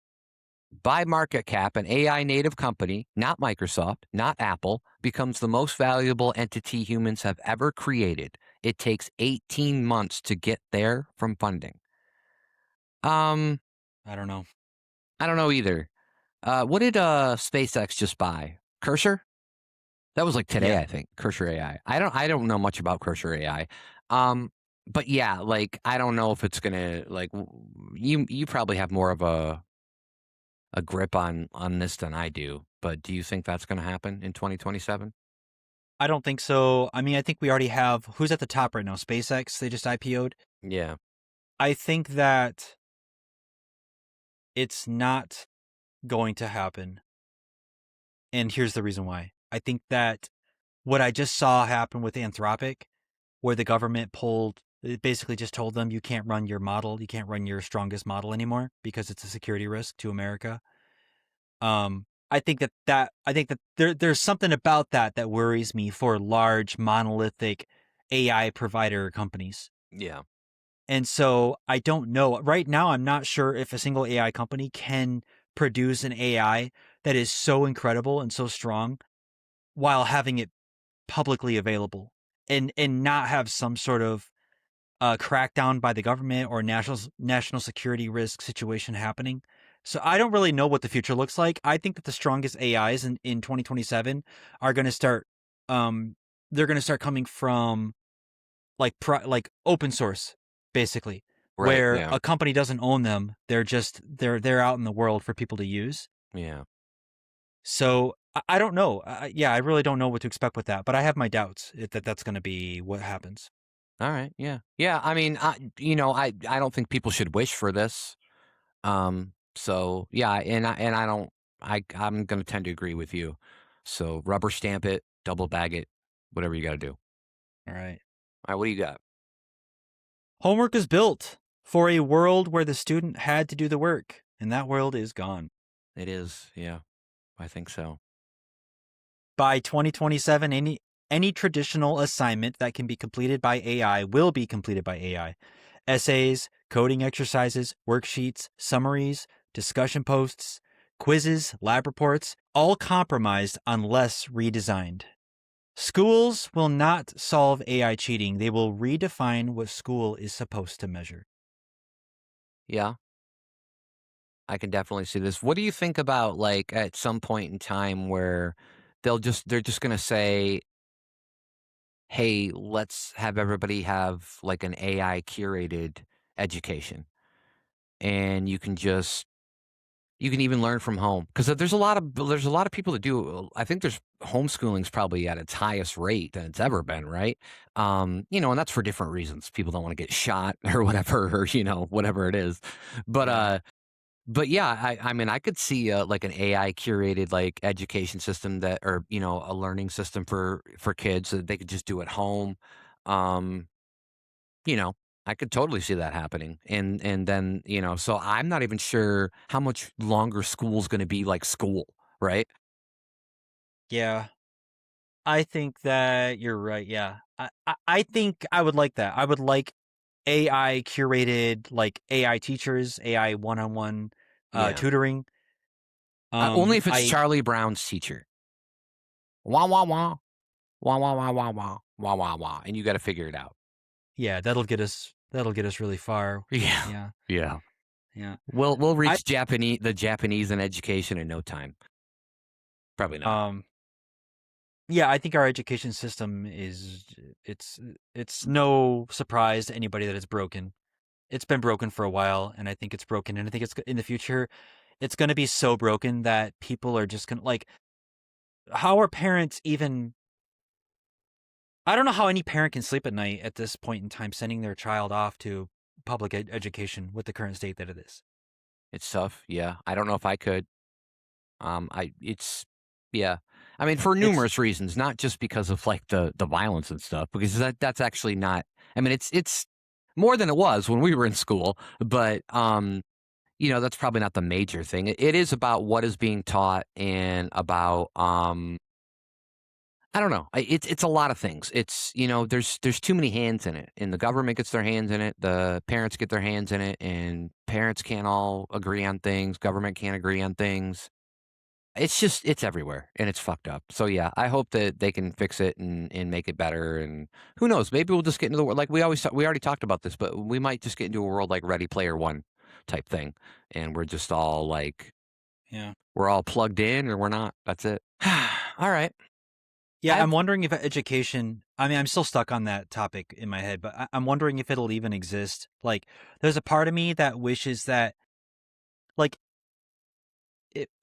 By market cap, an AI native company, not Microsoft, not Apple, becomes the most valuable entity humans have ever created. It takes 18 months to get there from funding. Um, I don't know. I don't know either. What did SpaceX just buy? Cursor? That was like today, Yeah. I think. Cursor AI. I don't know much about Cursor AI. But yeah, like I don't know if it's gonna like you probably have more of a grip on this than I do. But do you think that's gonna happen in 2027? I don't think so. I mean, I think we already have who's at the top right now? SpaceX, they just IPO'd. Yeah. I think that it's not going to happen. And here's the reason why. I think that what I just saw happen with Anthropic, where the government it basically just told them you can't run your model, you can't run your strongest model anymore because it's a security risk to America. I think that there's something about that worries me for large monolithic AI provider companies. Yeah. And so I don't know. Right now, I'm not sure if a single AI company can produce an AI that is so incredible and so strong while having it publicly available and not have some sort of crackdown by the government or national security risk situation happening. So I don't really know what the future looks like. I think that the strongest AIs in 2027 are going to start they're going to start coming from like open source, basically, Right. where Yeah. a company doesn't own them. They're out in the world for people to use. Yeah. So I don't know. Yeah, I really don't know what to expect with that, but I have my doubts that that's going to be what happens. All right. Yeah. Yeah. I mean, I don't think people should wish for this. So yeah, and I don't. I'm going to tend to agree with you. So rubber stamp it, double bag it, whatever you got to do. All All right. right. What do you got? Homework is built for a world where the student had to do the work, and that world is gone. It is. Yeah. I think so. By 2027, any traditional assignment that can be completed by AI will be completed by AI. Essays, coding exercises, worksheets, summaries, discussion posts, quizzes, lab reports, all compromised unless redesigned. Schools will not solve AI cheating. They will redefine what school is supposed to measure. Yeah. I can definitely see this. What do you think about like at some point in time where they're just going to say, "Hey, let's have everybody have like an AI curated education." And you can even learn from home because there's a lot of people that do. I think there's homeschooling's probably at its highest rate than it's ever been, right? And that's for different reasons. People don't want to get shot or whatever, or whatever it is. But Yeah. but yeah, I mean, I could see like an AI curated like education system that, or a learning system for kids that they could just do at home. Um, you know, I could totally see that happening. And then, so I'm not even sure how much longer school's gonna be like school, right? Yeah. I think that you're right. Yeah. I think I would like that. I would like AI curated, like AI teachers, AI one-on-one Yeah. tutoring. Only if it's I Charlie Brown's teacher. Wah, wah, wah. Wah, wah, wah, wah, wah. Wah, wah, wah. And you gotta figure it out. Yeah, that'll get us really far. Yeah. Yeah. Yeah. Yeah. We'll I reach the Japanese in education in no time. Probably not. um yeah, I think our education system it's it's no surprise to anybody that it's broken. It's been broken for a while, and I think it's broken, and I think it's in the future it's going to be so broken that people are just going to like how are parents even I don't know how any parent can sleep at night at this point in time sending their child off to public education with the current state that it is. It's tough. Yeah. I don't know if I could. Yeah. I mean, for It's numerous reasons, not just because of like the violence and stuff, because that's actually not. I mean, it's more than it was when we were in school, but that's probably not the major thing. It is about what is being taught and about I don't know. It's a lot of things. It's there's too many hands in it, and the government gets their hands in it. The parents get their hands in it, and parents can't all agree on things. Government can't agree on things. It's everywhere and it's fucked up. So yeah, I hope that they can fix it and make it better. And who knows? Maybe we'll just get into the world like we already talked about this, but we might just get into a world like Ready Player One type thing, and we're just all like yeah. we're all plugged in or we're not. That's it. All right. Yeah, I've I'm wondering if education. I mean, I'm still stuck on that topic in my head, but I'm wondering if it'll even exist. Like, there's a part of me that wishes that, like,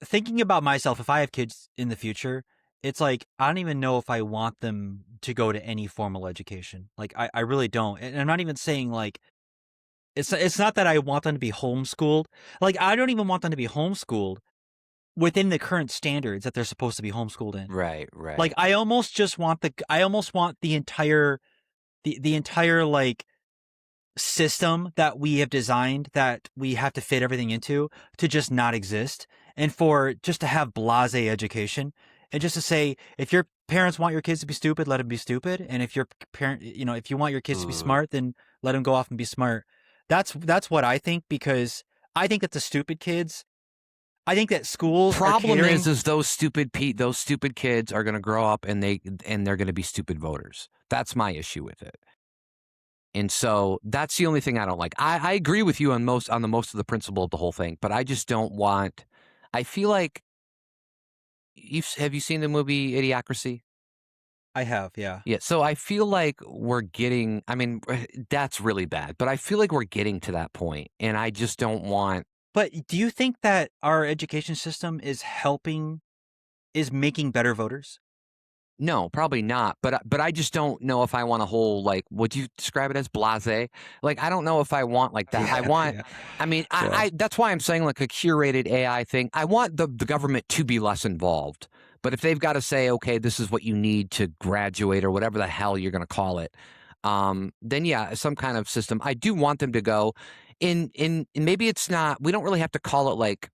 thinking about myself, if I have kids in the future, it's like I don't even know if I want them to go to any formal education. Like, I really don't. And I'm not even saying like it's not that I want them to be homeschooled. Like, I don't even want them to be homeschooled within the current standards that they're supposed to be homeschooled in. right, Like right. I almost want the entire like system that we have designed that we have to fit everything into to just not exist and for just to have blasé education and just to say if your parents want your kids to be stupid, let them be stupid, and if your parent, if you want your kids to be Ooh, smart, then let them go off and be smart. That's what I think, because I think that the stupid kids, I think that schools are Problem catering. is those stupid kids are going to grow up and they're going to be stupid voters. That's my issue with it. And so that's the only thing I don't like. I agree with you on most of the principle of the whole thing, but I just don't want. I feel like have you seen the movie Idiocracy? I have, yeah. Yeah. So I feel like we're getting. I mean, that's really bad, but I feel like we're getting to that point, and I just don't want. But do you think that our education system is making better voters? No, probably not. But I just don't know if I want a whole like would you describe it as blasé? Like I don't know if I want like that. I Yeah, want yeah, I mean, yeah. I that's why I'm saying like a curated AI thing. I want the government to be less involved. But if they've got to say, okay, this is what you need to graduate or whatever the hell you're gonna call it, then yeah, some kind of system. I do want them to go in maybe it's not we don't really have to call it like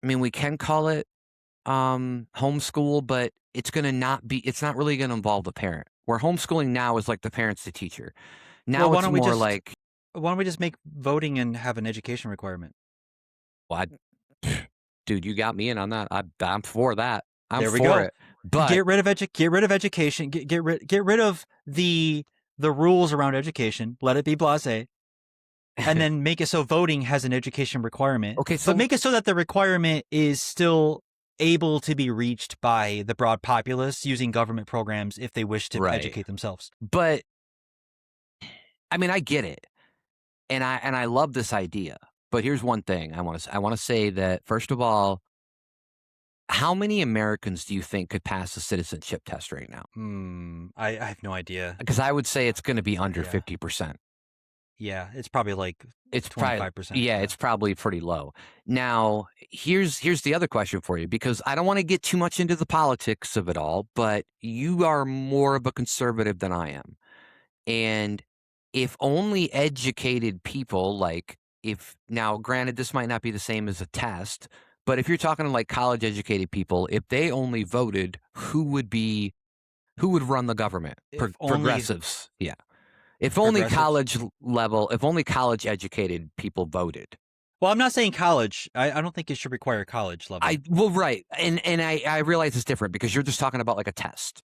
I mean, we can call it homeschool, but it's not really gonna involve the parent. Where homeschooling now is like the parent's the teacher. Well, Now it's more like, why don't we just make voting and have an education requirement? well, dude, you got me in on that. I'm for that. I'm There we for go. it. But Get rid of education. Get rid of the rules around education. Let it be blasé. And then make it so voting has an education requirement. okay, But so make it so that the requirement is still able to be reached by the broad populace using government programs if they wish to right. educate themselves. But I mean, I get it. And I love this idea. But here's one thing I want to say that first of all, how many Americans do you think could pass the citizenship test right now? I have no idea. Because I would say it's going to be under Yeah. 50%. Yeah, it's probably like It's 25%. yeah, it's probably pretty low. Now, here's the other question for you because I don't want to get too much into the politics of it all, but you are more of a conservative than I am. And if only educated people like if now granted this might not be the same as a test, but if you're talking to like college educated people, if they only voted, who would run the government? If only Progressives. Yeah. progressives. If only college educated people voted. Well, I'm not saying college. I don't think it should require college level. Right. And I realize it's different because you're just talking about like a test.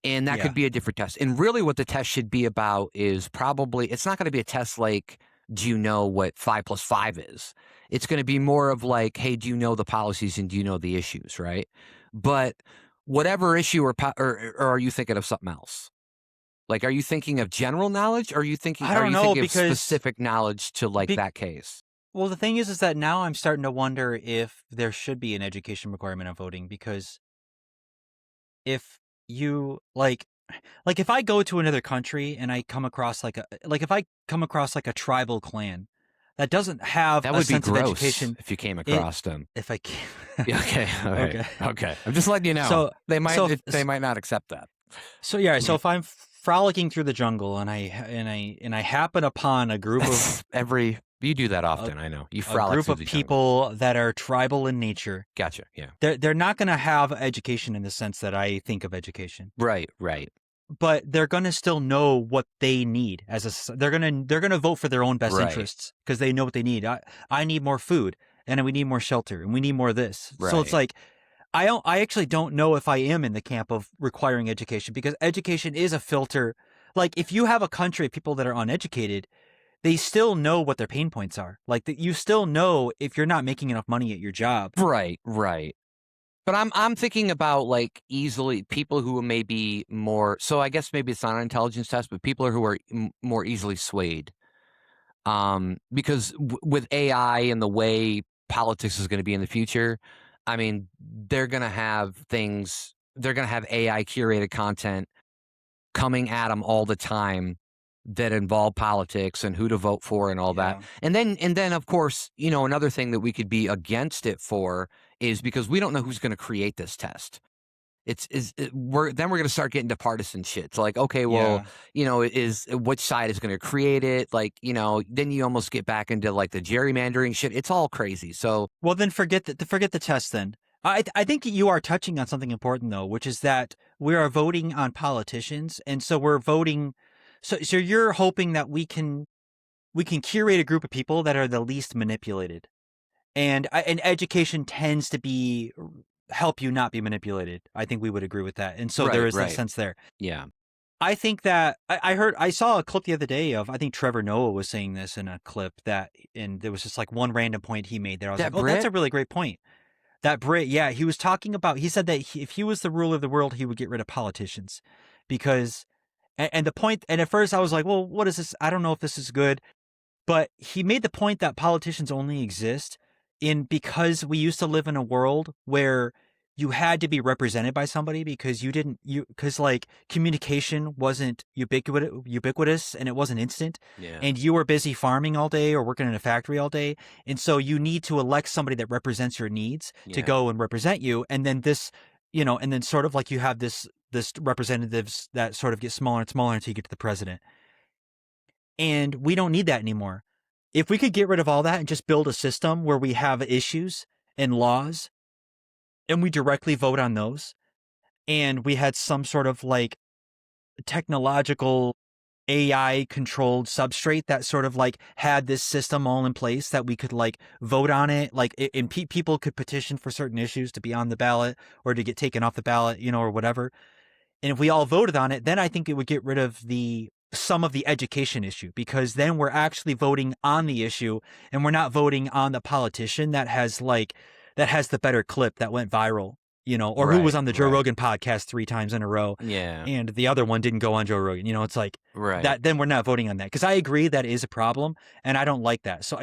And that Yeah. could be a different test. And really what the test should be about is probably it's not going to be a test like do you know what 5 plus 5 is? It's going to be more of like, hey, do you know the policies and do you know the issues, right? But whatever issue or are you thinking of something else? Like, are you thinking of general knowledge? Or are you thinking? I Are don't you know thinking of because specific knowledge to like that case? well, the thing is that now I'm starting to wonder if there should be an education requirement on voting because if you like if I go to another country and I come across if I come across like a tribal clan that doesn't have That a would be sense of gross education, if you came it across them. if I can Yeah, okay, all right, okay. okay. I'm just letting you know. So They might not accept that. so yeah, so if I'm frolicking through the jungle and I happen upon a group of You do that often. I know you a frolic group through of the jungle. people that are tribal in nature, Gotcha. Yeah. they're not going to have education in the sense that I think of education. Right. Right. But they're going to still know what they need they're going to vote for their own best Right. interests because they know what they need. I need more food and we need more shelter and we need more of this. So it's Right. like I actually don't know if I am in the camp of requiring education because education is a filter. Like if you have a country of people that are uneducated, they still know what their pain points are. Like that you still know if you're not making enough money at your job. Right. Right. But I'm thinking about like easily people who may be more. So I guess maybe it's not an intelligence test, but people who are more easily swayed. Because with AI and the way politics is going to be in the future, I mean, they're going to have things. They're going to have AI curated content coming at them all the time that involve politics and who to vote for and all that. And then of course, another thing that we could be against it for is because we don't know who's going to create this test. We're going to start getting to partisan shit. It's like, okay, well, is which side is going to create it? Like, then you almost get back into like the gerrymandering shit. It's all crazy. So, well, then forget the test. Then I think you are touching on something important though, which is that we are voting on politicians, and so we're voting. So you're hoping that we can curate a group of people that are the least manipulated. And education tends to be help you not be manipulated. I think we would agree with that. And so there Right, is that right. sense there. Yeah. I think that I saw a clip the other day of, I think Trevor Noah was saying this in a clip that, and there was just like one random point he made there. I was like, That oh, that's Brit? a really great point. That Brit, yeah, he was talking about, he said that if he was the ruler of the world, he would get rid of politicians because, and the point, and at first I was like, well, what is this? I don't know if this is good. But he made the point that politicians only exist in because we used to live in a world where you had to be represented by somebody because because like communication wasn't ubiquitous and it wasn't instant, Yeah. and you were busy farming all day or working in a factory all day, and so you need to elect somebody that represents your needs to Yeah. go and represent you, and then and then sort of like you have this representatives that sort of get smaller and smaller until you get to the president. And we don't need that anymore. If we could get rid of all that and just build a system where we have issues and laws and we directly vote on those, and we had some sort of like technological AI controlled substrate that sort of like had this system all in place that we could like vote on it, like and people could petition for certain issues to be on the ballot or to get taken off the ballot, or whatever. And if we all voted on it, then I think it would get rid of some of the education issue, because then we're actually voting on the issue and we're not voting on the politician that has the better clip that went viral, or who was Right, on the Joe right. Rogan podcast 3 times in a row Yeah. and the other one didn't go on Joe Rogan. It's like Right. that, then we're not voting on that, because I agree that is a problem and I don't like that. So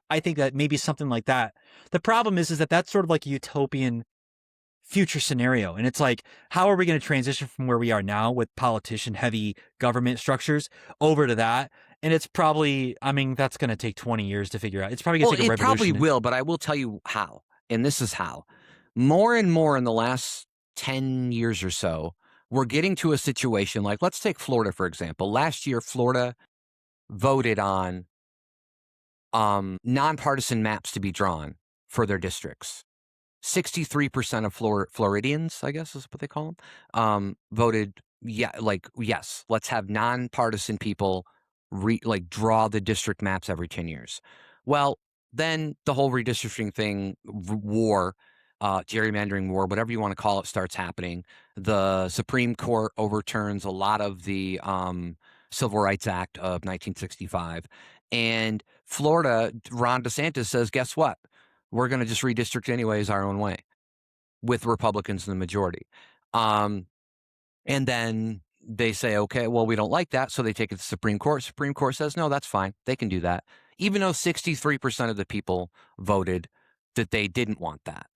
I think that maybe something like that. The problem is that that's sort of like a utopian future scenario. And it's like, how are we going to transition from where we are now with politician heavy government structures over to that? And it's probably, I mean, that's going to take 20 years to figure out. It's probably going Well, to take a it probably revolution. will, but I will tell you how. And this is how. More and more in the last 10 years or so, we're getting to a situation like, let's take Florida, for example. Last year, Florida voted on nonpartisan maps to be drawn for their districts. 63% of Floridians, I guess is what they call them, voted, yeah, like, yes, let's have nonpartisan people draw the district maps every 10 years. Well, then the whole redistricting thing, war, gerrymandering war, whatever you want to call it, starts happening. The Supreme Court overturns a lot of the Civil Rights Act of 1965. And Florida, Ron DeSantis says, guess what? We're going to just redistrict anyways our own way with Republicans in the majority. And then they say, okay, well, we don't like that. So they take it to the Supreme Court. Supreme Court says, no, that's fine. They can do that. Even though 63% of the people voted that they didn't want that.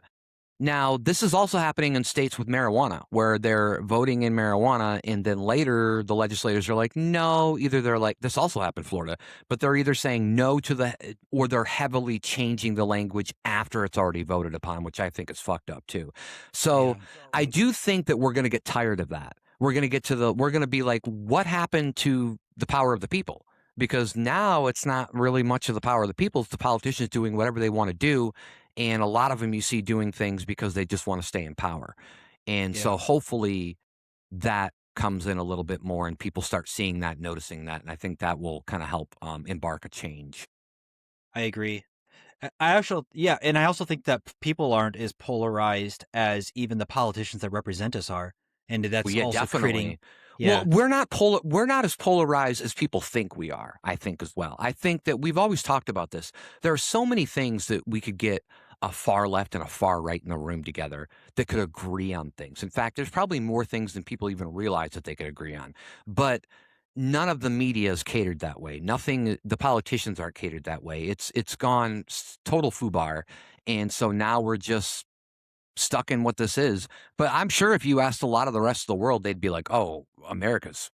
Now, this is also happening in states with marijuana, where they're voting in marijuana, and then later the legislators are like, no, either they're like, this also happened in Florida, but they're either saying no to or they're heavily changing the language after it's already voted upon, which I think is fucked up too. So Yeah. I do think that we're going to get tired of that. We're going to be like, what happened to the power of the people? Because now it's not really much of the power of the people. It's the politicians doing whatever they want to do. And a lot of them you see doing things because they just want to stay in power. And Yeah, so hopefully that comes in a little bit more and people start seeing that, noticing that. And I think that will kind of help embark a change. I agree. I actually, yeah. And I also think that people aren't as polarized as even the politicians that represent us are. And Well, that's yeah, also creating, definitely. Well, yeah, we're not as polarized as people think we are, I think as well. I think that we've always talked about this. There are so many things that we could get a far left and a far right in the room together that could agree on things. In fact, there's probably more things than people even realize that they could agree on. But none of the media is catered that way. Nothing the politicians aren't catered that way. It's gone total foobar. And so now we're just stuck in what this is. But I'm sure if you asked a lot of the rest of the world, they'd be like, oh, America's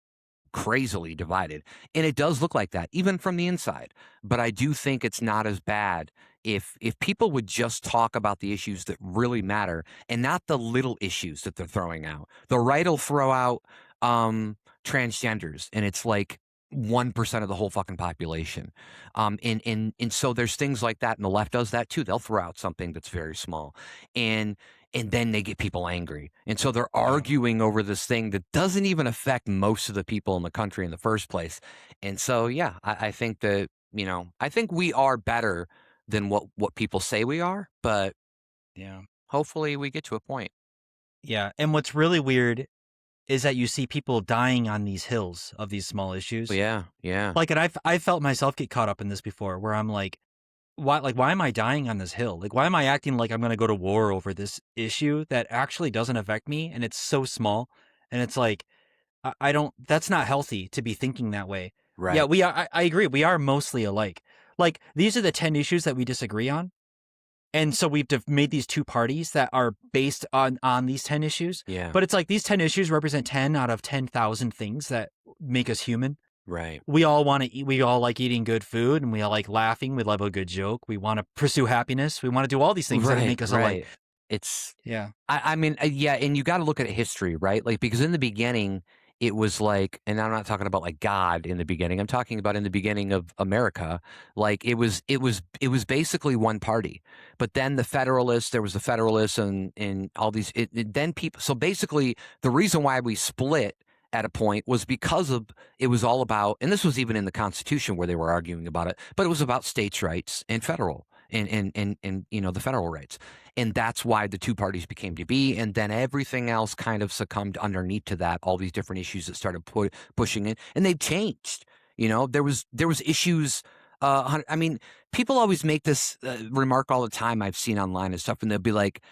crazily divided. And it does look like that, even from the inside. But I do think it's not as bad if people would just talk about the issues that really matter and not the little issues that they're throwing out. The right will throw out transgenders, and it's like 1% of the whole fucking population. And so there's things like that, and the left does that too. They'll throw out something that's very small. And then they get people angry. And so they're yeah, arguing over this thing that doesn't even affect most of the people in the country in the first place. And so, yeah, I think that, I think we are better than what people say we are, but Yeah. hopefully we get to a point. Yeah. And what's really weird is that you see people dying on these hills of these small issues. Yeah, yeah. Like, and I've felt myself get caught up in this before where I'm like, why am I dying on this hill? Like, why am I acting like I'm going to go to war over this issue that actually doesn't affect me? And it's so small. And it's like, I don't, that's not healthy to be thinking that way. Yeah, Right. we are. I agree. We are mostly alike. Like, these are the 10 issues that we disagree on. And so we've made these two parties that are based on these 10 issues. Yeah. But it's like these 10 issues represent 10 out of 10,000 things that make us human. Right. We all want to eat. We all like eating good food, and we all like laughing. We love a good joke. We want to pursue happiness. We want to do all these things that Right, make us alike. right. It's Yeah. I mean, yeah, and you gotta look at history, right? Like, because in the beginning, it was like, and I'm not talking about like God in the beginning. I'm talking about in the beginning of America, like it was basically one party. But then there was the Federalists and all these. Then people. So basically, the reason why we split at a point was because of it was all about, and this was even in the Constitution where they were arguing about it, but it was about states' rights and federal and the federal rights. And that's why the two parties became to be. And then everything else kind of succumbed underneath to that, all these different issues that started pushing it. And they've changed. There was issues. I mean, people always make this remark all the time I've seen online and stuff, and they'll be like,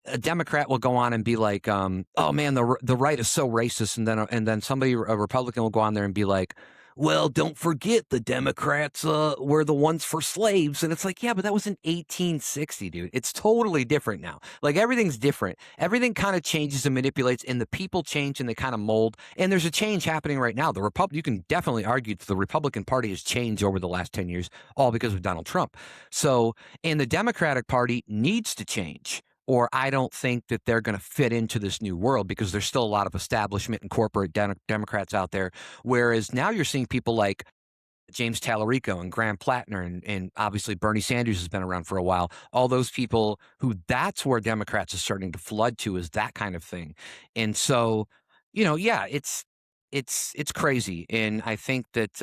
a Democrat will go on and be like, "Oh man, the right is so racist," and then somebody, a Republican, will go on there and be like, "Well, don't forget the Democrats were the ones for slaves," and it's like, yeah, but that was in 1860, dude. It's totally different now. Like everything's different. Everything kind of changes and manipulates, and the people change and they kind of mold. And there's a change happening right now. You can definitely argue that the Republican Party has changed over the last 10 years, all because of Donald Trump. So, and the Democratic Party needs to change, or I don't think that they're going to fit into this new world because there's still a lot of establishment and corporate Democrats out there. Whereas now you're seeing people like James Tallarico and Graham Plattner and obviously Bernie Sanders has been around for a while. All those people who that's where Democrats are starting to flood to, is that kind of thing. And so, yeah, it's crazy. And I think that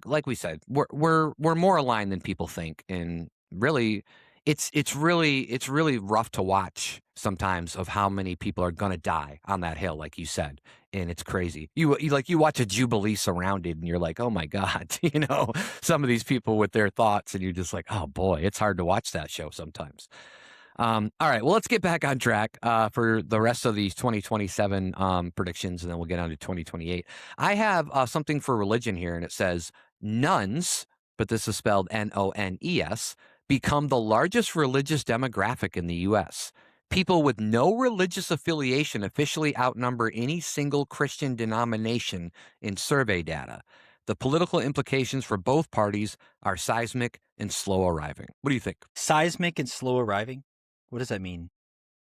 like we said, we're more aligned than people think. And really, it's really rough to watch sometimes of how many people are going to die on that hill, like you said, and it's crazy. You watch a Jubilee Surrounded, and you're like, oh my God, some of these people with their thoughts, and you're just like, oh boy, it's hard to watch that show sometimes. All right, well, let's get back on track for the rest of these 2027 predictions, and then we'll get on to 2028. I have something for religion here, and it says nuns, but this is spelled Nones, become the largest religious demographic in the U.S. People with no religious affiliation officially outnumber any single Christian denomination in survey data. The political implications for both parties are seismic and slow arriving. What do you think? Seismic and slow arriving. What does that mean?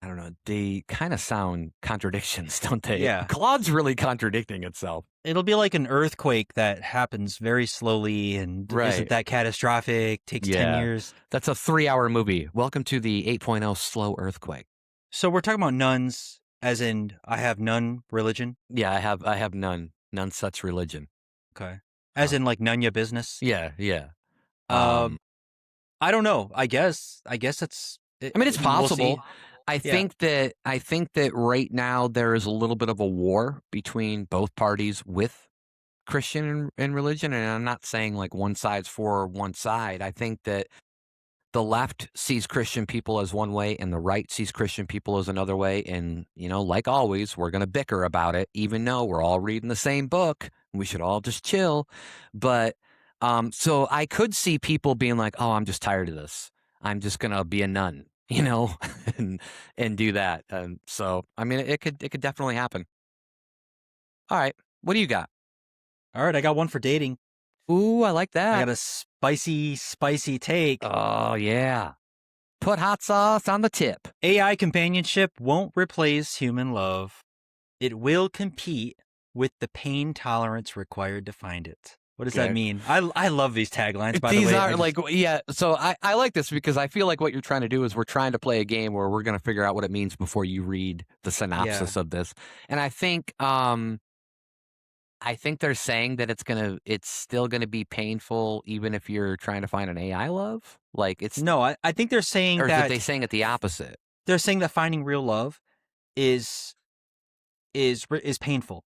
I don't know. They kind of sound contradictions, don't they? Yeah. Claude's really contradicting itself. It'll be like an earthquake that happens very slowly and isn't that catastrophic, takes 10 years. That's a 3-hour movie. Welcome to the 8.0 slow earthquake. So we're talking about nuns, as in I have none religion? Yeah, I have none such religion. Okay. As in like none your business? Yeah. I don't know. I guess it's... I mean, it's possible. We'll I think that right now there is a little bit of a war between both parties with Christian and religion, and I'm not saying like one side's for one side. I think that the left sees Christian people as one way and the right sees Christian people as another way. And, like always, we're going to bicker about it, even though we're all reading the same book. We should all just chill. But so I could see people being like, oh, I'm just tired of this. I'm just going to be a nun, and do that. So, I mean, it could definitely happen. All right. What do you got? All right. I got one for dating. Ooh, I like that. I got a spicy take. Oh, yeah. Put hot sauce on the tip. AI companionship won't replace human love. It will compete with the pain tolerance required to find it. What does that mean? I love these taglines, by the way. These are so I like this because I feel like what you're trying to do is we're trying to play a game where we're going to figure out what it means before you read the synopsis of this. And I think, I think they're saying that it's still gonna be painful even if you're trying to find an AI love? Like, it's No, I think they're saying or is it they that saying it the opposite? finding real love is is painful.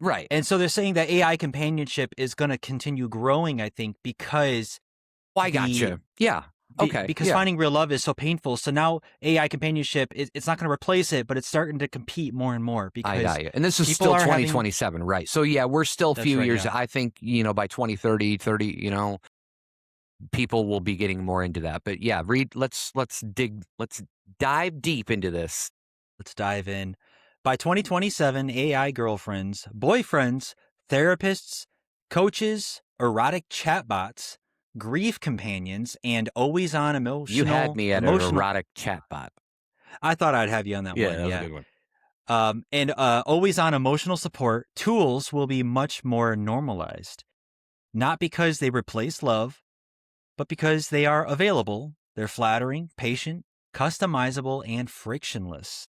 Right. And so they're saying that AI companionship is going to continue growing, I think, because Well, I the gotcha. Yeah. Okay. because Yeah. finding real love is so painful. So now AI companionship it's not going to replace it, but it's starting to compete more and more I because got you. And this is people still are having 2027, right? So, yeah, we're still a that's few right, years yeah. I think, by 2030, people will be getting more into that. But, yeah, let's dive deep into this. Let's dive in. By 2027, AI girlfriends, boyfriends, therapists, coaches, erotic chatbots, grief companions, and always on You had me at an emotional. erotic chatbot. I thought I'd have you on that Yeah, one. that was a Yeah. good one. And always on emotional support tools will be much more normalized. Not because they replace love, but because they are available. They're flattering, patient, customizable, and frictionless.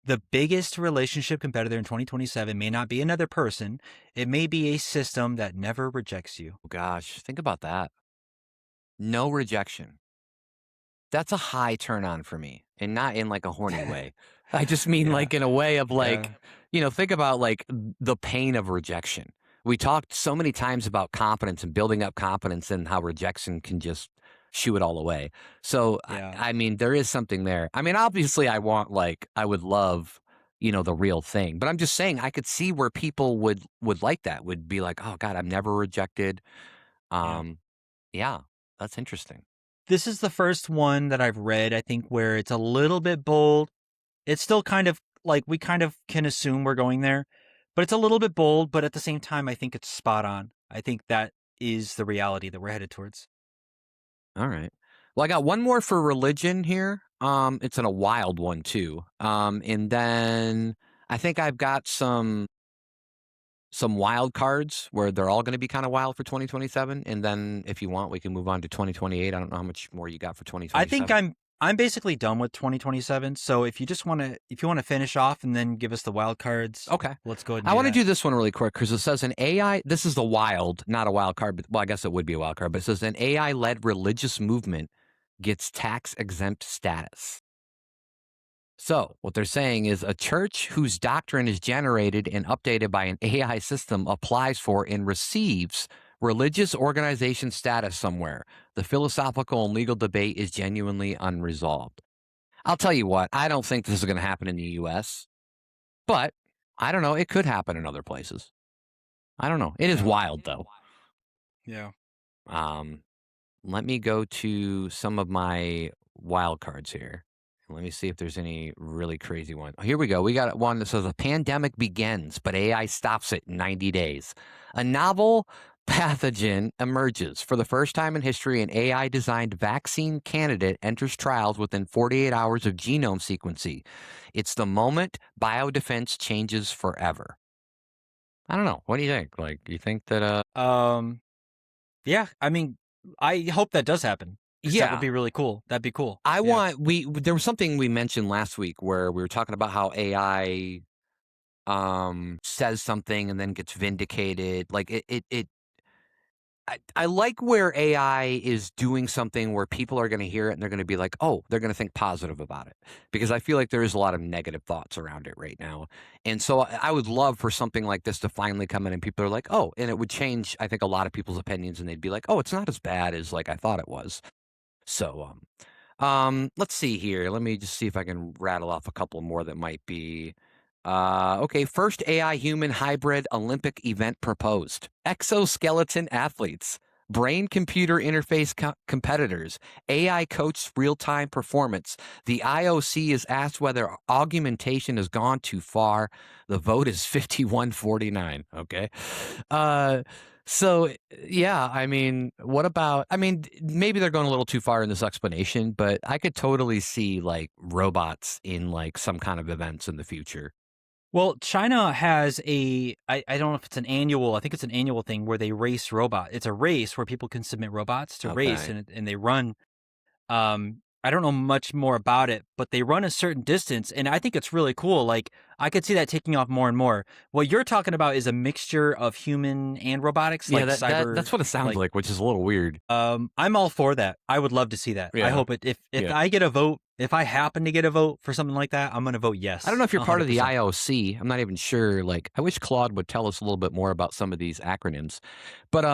The biggest relationship competitor in 2027 may not be another person. It may be a system that never rejects you. Oh, gosh, think about that. No rejection. That's a high turn on for me, and not in, like, a horny way. I just mean, Yeah. like, in a way of, Yeah. like, think about, like, the pain of rejection. We talked so many times about confidence and building up confidence and how rejection can just shoo it all away. So, I Yeah. I mean, there is something there. I mean, obviously, I would love, the real thing, but I'm just saying I could see where people would like that, would be like, "Oh god, I'm never rejected." Yeah. Um, yeah, that's interesting. This is the first one that I've read, I think, where it's a little bit bold. It's still kind of like we kind of can assume we're going there, but it's a little bit bold, but at the same time, I think it's spot on. I think that is the reality that we're headed towards. All right. Well, I got one more for religion here. It's in a wild one too. And then I think I've got some wild cards where they're all going to be kind of wild for 2027. And then if you want, we can move on to 2028. I don't know how much more you got for I think 2027. I'm basically done with 2027. So if you just want to if you want to finish off and then give us the wild cards, Okay. let's go ahead and I do want to that. do this one really quick because it says an AI. This is the wild, not a wild card, but well, I guess it would be a wild card, but it says an AI led religious movement gets tax exempt status. So, what they're saying is a church whose doctrine is generated and updated by an AI system applies for and receives religious organization status somewhere. The philosophical and legal debate is genuinely unresolved. I'll tell you what, I don't think this is going to happen in the US, but I don't know. It could happen in other places. I don't know. It is Yeah. wild, though. Yeah. Um, Let me go to some of my wild cards here. Let me see if there's any really crazy one. Here we go. We got one that says a pandemic begins, but AI stops it in 90 days. A novel pathogen emerges. For the first time in history, an AI designed vaccine candidate enters trials within 48 hours of genome sequencing. It's the moment biodefense changes forever. I don't know. What do you think? Like, you think that, Yeah, I mean, I hope that does happen because that would yeah, be really cool. That'd be cool. I Yeah. want there was something we mentioned last week where we were talking about how AI says something and then gets vindicated. Like I like where AI is doing something where people are going to hear it and they're going to be like, "Oh, they're going to think positive about it." Because I feel like there is a lot of negative thoughts around it right now. And so I would love for something like this to finally come in and people are like, "Oh," and it would change I think a lot of people's opinions and they'd be like, "Oh, it's not as bad as like I thought it was." So let's see here. Let me just see if I can rattle off a couple more that might be. Okay, first AI human hybrid Olympic event proposed. Exoskeleton athletes, brain computer interface competitors, AI coach real time performance. The IOC is asked whether augmentation has gone too far. The vote is 51-49. Okay. Uh, so yeah, I mean, what about maybe they're going a little too far in this explanation, but I could totally see like robots in like some kind of events in the future. Well, China has I don't know if it's an annual, I think it's an annual thing where they race robot. It's a race where people can submit robots to race Okay. and they run. I don't know much more about it, but they run a certain distance, and I think it's really cool. Like, I could see that taking off more and more. What you're talking about is a mixture of human and robotics, Yeah, like cyber. that's what it sounds like, which is a little weird. I'm all for that. I would love to see that. I Yeah, hope it. If yeah. I get a vote, if I happen to get a vote for something like that, I'm gonna vote I don't yes, know if you're part of the 100%. IOC. I'm not even sure. Like, I wish Claude would tell us a little bit more about some of these acronyms. But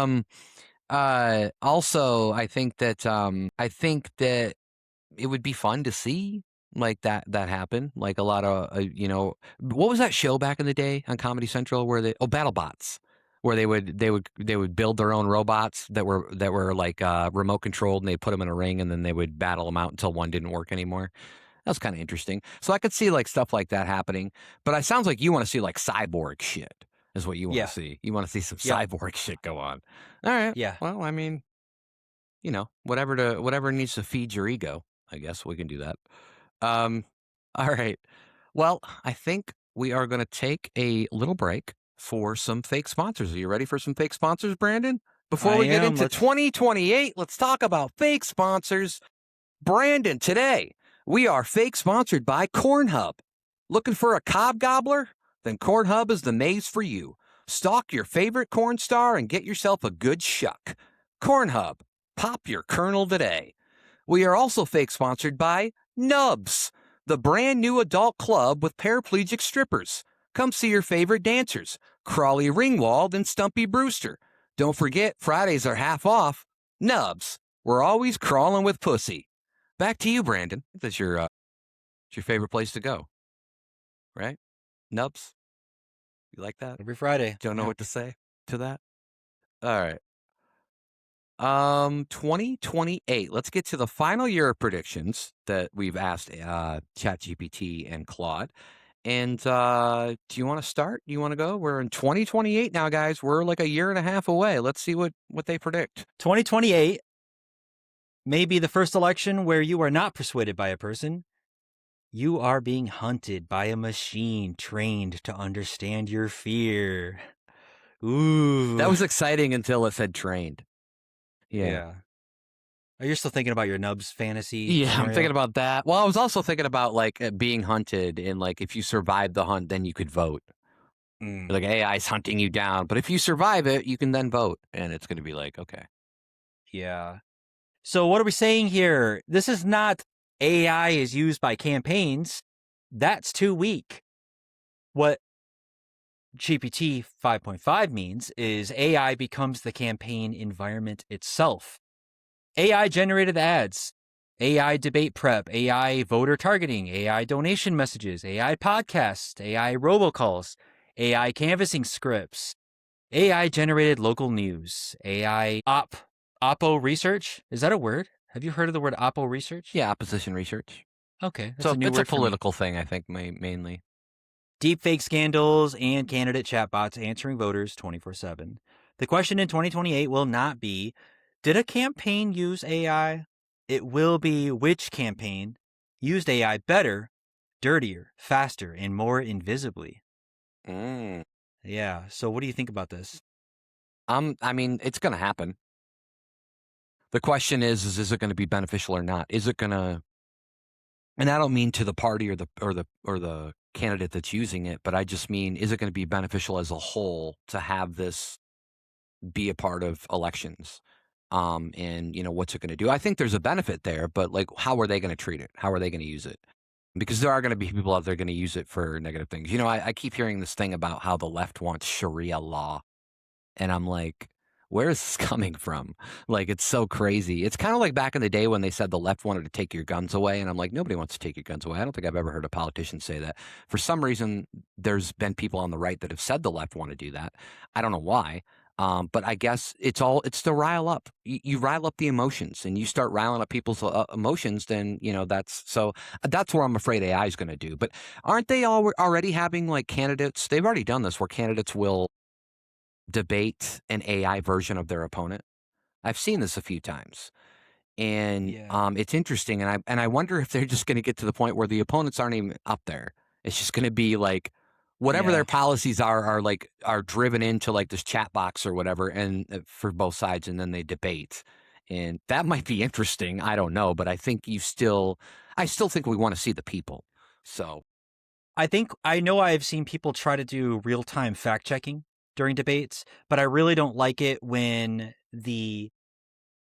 also, I think that it would be fun to see like that happen. Like a lot of what was that show back in the day on Comedy Central where BattleBots, where they would build their own robots that were like remote controlled, and they put them in a ring, and then they would battle them out until one didn't work anymore. That was kind of interesting. So I could see like stuff like that happening. But it sounds like you want to see like cyborg shit is what you want to Yeah. see. You want to see some Yep. cyborg shit go on. All right. Yeah. Well, I mean, whatever needs to feed your ego, I guess we can do that. Um, all right. Well, I think we are going to take a little break for some fake sponsors. Are you ready for some fake sponsors, Brandon? Before I we get am. into 2028, let's talk about fake sponsors. Brandon, today we are fake sponsored by Cornhub. Looking for a cob gobbler? Then Cornhub is the maze for you. Stalk your favorite corn star and get yourself a good shuck. Cornhub, pop your kernel today. We are also fake sponsored by Nubs, the brand new adult club with paraplegic strippers. Come see your favorite dancers, Crawley Ringwald and Stumpy Brewster. Don't forget, Fridays are half off. Nubs, we're always crawling with pussy. Back to you, Brandon. That's your favorite place to go, right? Nubs, you like that? Every Friday. Don't know Yep. what to say to that. All right. 2028. Let's get to the final year of predictions that we've asked ChatGPT and Claude. And do you want to start? Do you want to go? We're in 2028 now, guys. We're like a year and a half away. Let's see what they predict. 2028 may be the first election where you are not persuaded by a person. You are being hunted by a machine trained to understand your fear. Ooh. That was exciting until it said trained. Yeah. Yeah. Are you still thinking about your Nubs fantasy Yeah, I'm scenario? thinking about that. Well, I was also thinking about like being hunted, and like if you survive the hunt, then you could vote. Mm, Like AI's hunting you down, but if you survive it, you can then vote, and it's going to be like, okay. yeah. So what are we saying here? This is not AI is used by campaigns. That's too weak. What GPT 5.5 means is AI becomes the campaign environment itself. AI generated ads, AI debate prep, AI voter targeting, AI donation messages, AI podcasts, AI robocalls, AI canvassing scripts, AI generated local news, AI oppo research. Is that a word? Have you heard of the word oppo research? Yeah, opposition research. Okay, that's So a new it's a word for me. political thing, I think, mainly. Deepfake scandals and candidate chatbots answering voters 24/7. The question in 2028 will not be, did a campaign use AI? It will be which campaign used AI better, dirtier, faster, and more invisibly. Mm. Yeah, so what do you think about this? I mean, it's going to happen. The question is it going to be beneficial or not? Is it going to? And I don't mean to the party or the candidate that's using it, but I just mean, is it going to be beneficial as a whole to have this be a part of elections? And what's it going to do? I think there's a benefit there, but like, how are they going to treat it? How are they going to use it? Because there are going to be people out there going to use it for negative things. I keep hearing this thing about how the left wants Sharia law, and I'm like, where is this coming from? Like, it's so crazy. It's kind of like back in the day when they said the left wanted to take your guns away. And I'm like, nobody wants to take your guns away. I don't think I've ever heard a politician say that. For some reason, there's been people on the right that have said the left want to do that. I don't know why. But I guess it's to rile up. You rile up the emotions, and you start riling up people's emotions. Then, that's where I'm afraid AI is going to do. But aren't they already having like candidates? They've already done this where candidates will debate an AI version of their opponent. I've seen this a few times, and Yeah. it's interesting. And I wonder if they're just going to get to the point where the opponents aren't even up there. It's just going to be like whatever Yeah. their policies are driven into like this chat box or whatever, and for both sides, and then they debate. and that might be interesting. I don't know, but I still think we want to see the people. So I know I've seen people try to do real-time fact checking during debates, but I really don't like it when the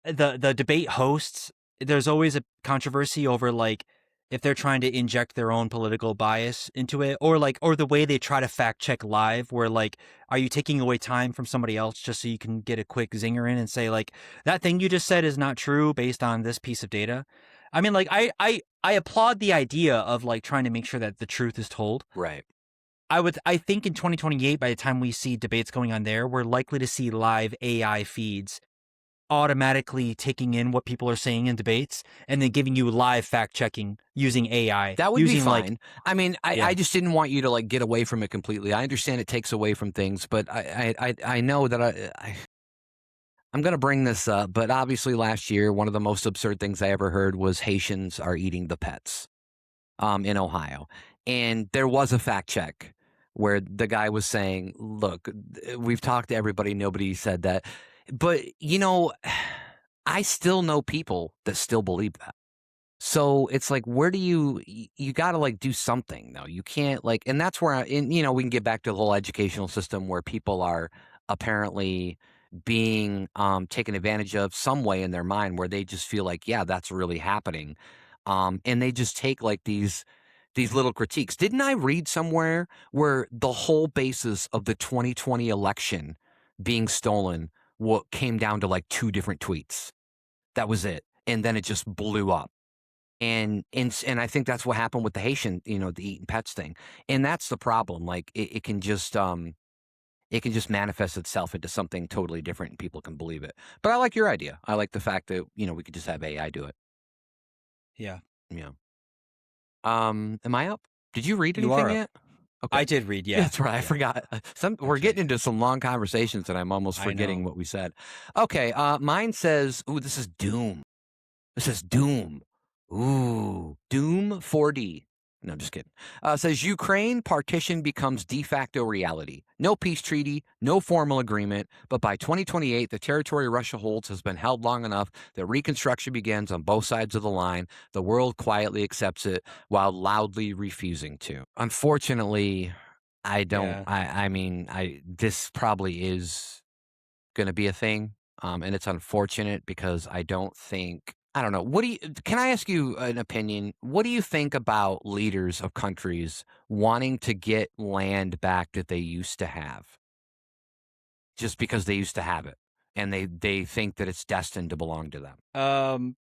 debate hosts, there's always a controversy over like if they're trying to inject their own political bias into it, or the way they try to fact check live, where like, are you taking away time from somebody else just so you can get a quick zinger in and say like, that thing you just said is not true based on this piece of data. I mean, like, I applaud the idea of like trying to make sure that the truth is told. right. I think in 2028, by the time we see debates going on there, we're likely to see live AI feeds automatically taking in what people are saying in debates and then giving you live fact checking using AI. That would be using like, fine. I mean, yeah, I just didn't want you to like get away from it completely. I understand it takes away from things, but I know that I'm going to bring this up. But obviously, last year, one of the most absurd things I ever heard was Haitians are eating the pets in Ohio, and there was a fact check where the guy was saying, "Look, we've talked to everybody. Nobody said that." But I still know people that still believe that. So it's like, where do you got to like do something though? You can't like, and that's where we can get back to the whole educational system where people are apparently being taken advantage of some way in their mind where they just feel like, yeah, that's really happening. And they just take like these little critiques. Didn't I read somewhere where the whole basis of the 2020 election being stolen what came down to like two different tweets? That was it. And then it just blew up. And I think that's what happened with the Haitian, the eating pets thing. And that's the problem. Like it can just manifest itself into something totally different and people can believe it. But I like your idea. I like the fact that, we could just have AI do it. yeah, Yeah. Am I up? Did you read you are anything up. yet? Okay. I did read. Yeah. That's right. I Yeah. forgot. We're Okay. getting into some long conversations and I'm almost I know. forgetting what we said. Okay. Mine says, ooh, this is Doom. This is Doom. Ooh, Doom 4D. No, I'm just kidding. Says Ukraine partition becomes de facto reality. No peace treaty, no formal agreement, but by 2028, the territory Russia holds has been held long enough that reconstruction begins on both sides of the line. The world quietly accepts it while loudly refusing to. Unfortunately, I don't. Yeah. I mean, this probably is going to be a thing, and it's unfortunate because I don't think. I don't know. Can I ask you an opinion? What do you think about leaders of countries wanting to get land back that they used to have just because they used to have it and they think that it's destined to belong to them? Um,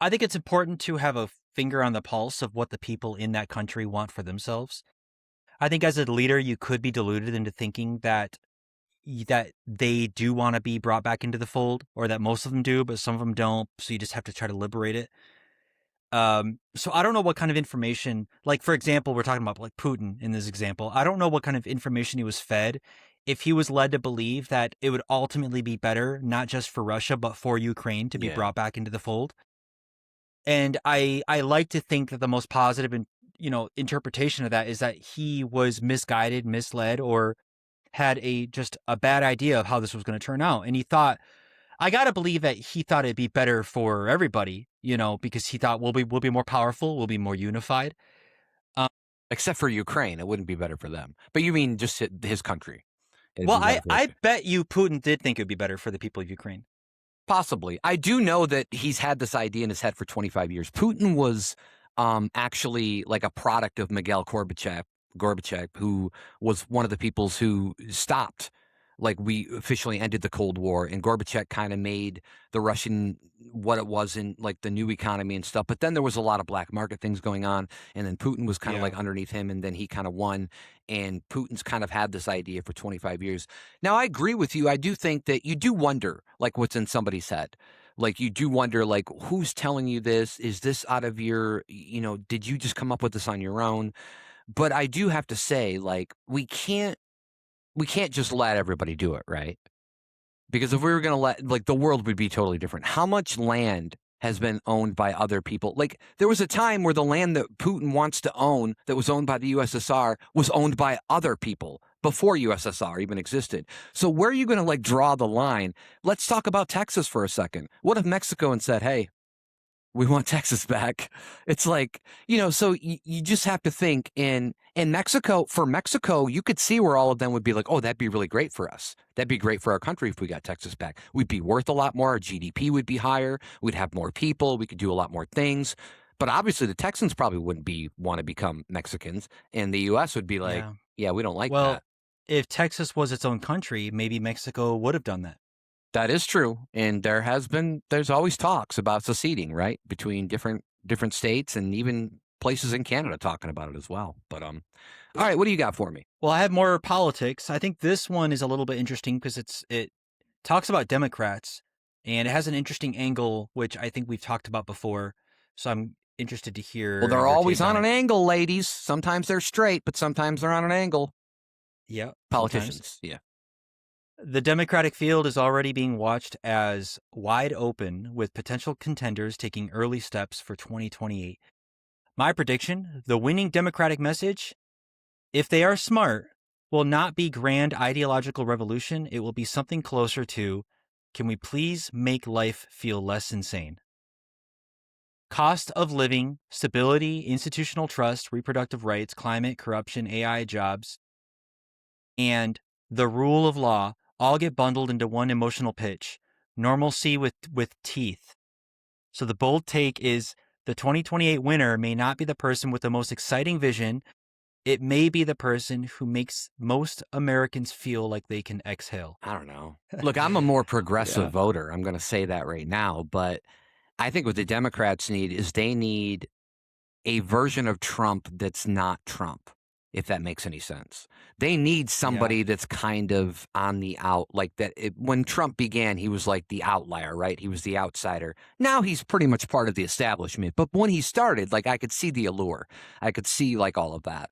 I think it's important to have a finger on the pulse of what the people in that country want for themselves. I think as a leader, you could be deluded into thinking that they do want to be brought back into the fold, or that most of them do, but some of them don't. So you just have to try to liberate it. So I don't know what kind of information, like for example, we're talking about like Putin in this example. I don't know what kind of information he was fed if he was led to believe that it would ultimately be better, not just for Russia, but for Ukraine to be Yeah. brought back into the fold. And I like to think that the most positive and interpretation of that is that he was misguided, misled, or had just a bad idea of how this was going to turn out. And he thought, I got to believe that he thought it'd be better for everybody, because he thought we'll be more powerful, we'll be more unified. Except for Ukraine, it wouldn't be better for them. But you mean just his country? It'd Well, be better for I bet you Putin did think it'd be better for the people of Ukraine. Possibly. I do know that he's had this idea in his head for 25 years. Putin was actually like a product of Miguel Gorbachev, who was one of the peoples who stopped. Like we officially ended the Cold War, and Gorbachev kind of made the Russian what it was in like the new economy and stuff. But then there was a lot of black market things going on, and then Putin was kind of Yeah. like underneath him, and then he kind of won. And Putin's kind of had this idea for 25 years. Now, I agree with you. I do think that you do wonder, like, what's in somebody's head. Like, you do wonder, like, who's telling you this? Is this out of your, did you just come up with this on your own? But I do have to say, like, we can't just let everybody do it, right? Because if we were going to let, like, the world would be totally different. How much land has been owned by other people. Like there was a time where the land that Putin wants to own that was owned by the USSR was owned by other people before USSR even existed. So where are you going to like draw the line? Let's talk about Texas for a second. What if Mexico and said, "Hey, we want Texas back." It's like, so you just have to think in Mexico, for Mexico, you could see where all of them would be like, oh, that'd be really great for us. That'd be great for our country if we got Texas back. We'd be worth a lot more. Our GDP would be higher. We'd have more people. We could do a lot more things. But obviously the Texans probably wouldn't want to become Mexicans. And the US would be like, Yeah. yeah, we don't like Well, that. if Texas was its own country, maybe Mexico would have done that. That is true. And there's always talks about seceding, right? Between different states and even places in Canada talking about it as well. But all right, what do you got for me? Well, I have more politics. I think this one is a little bit interesting because it talks about Democrats and it has an interesting angle, which I think we've talked about before. So I'm interested to hear Well, they're your always take on on an it. angle, ladies. Sometimes they're straight, but sometimes they're on an angle. Yeah, sometimes. Politicians, yeah. The Democratic field is already being watched as wide open, with potential contenders taking early steps for 2028. My prediction, the winning Democratic message, if they are smart, will not be grand ideological revolution. It will be something closer to, can we please make life feel less insane? Cost of living, stability, institutional trust, reproductive rights, climate, corruption, AI, jobs, and the rule of law all get bundled into one emotional pitch. Normalcy with teeth. So the bold take is the 2028 winner may not be the person with the most exciting vision. It may be the person who makes most Americans feel like they can exhale. I don't know. Look, I'm a more progressive Yeah. voter. I'm going to say that right now, but I think what the Democrats need is they need a version of Trump that's not Trump, if that makes any sense. They need Yeah. somebody that's kind of on the out, like that. When Trump began, he was like the outlier, right? He was the outsider. Now he's pretty much part of the establishment. But when he started, like I could see the allure, I could see like all of that.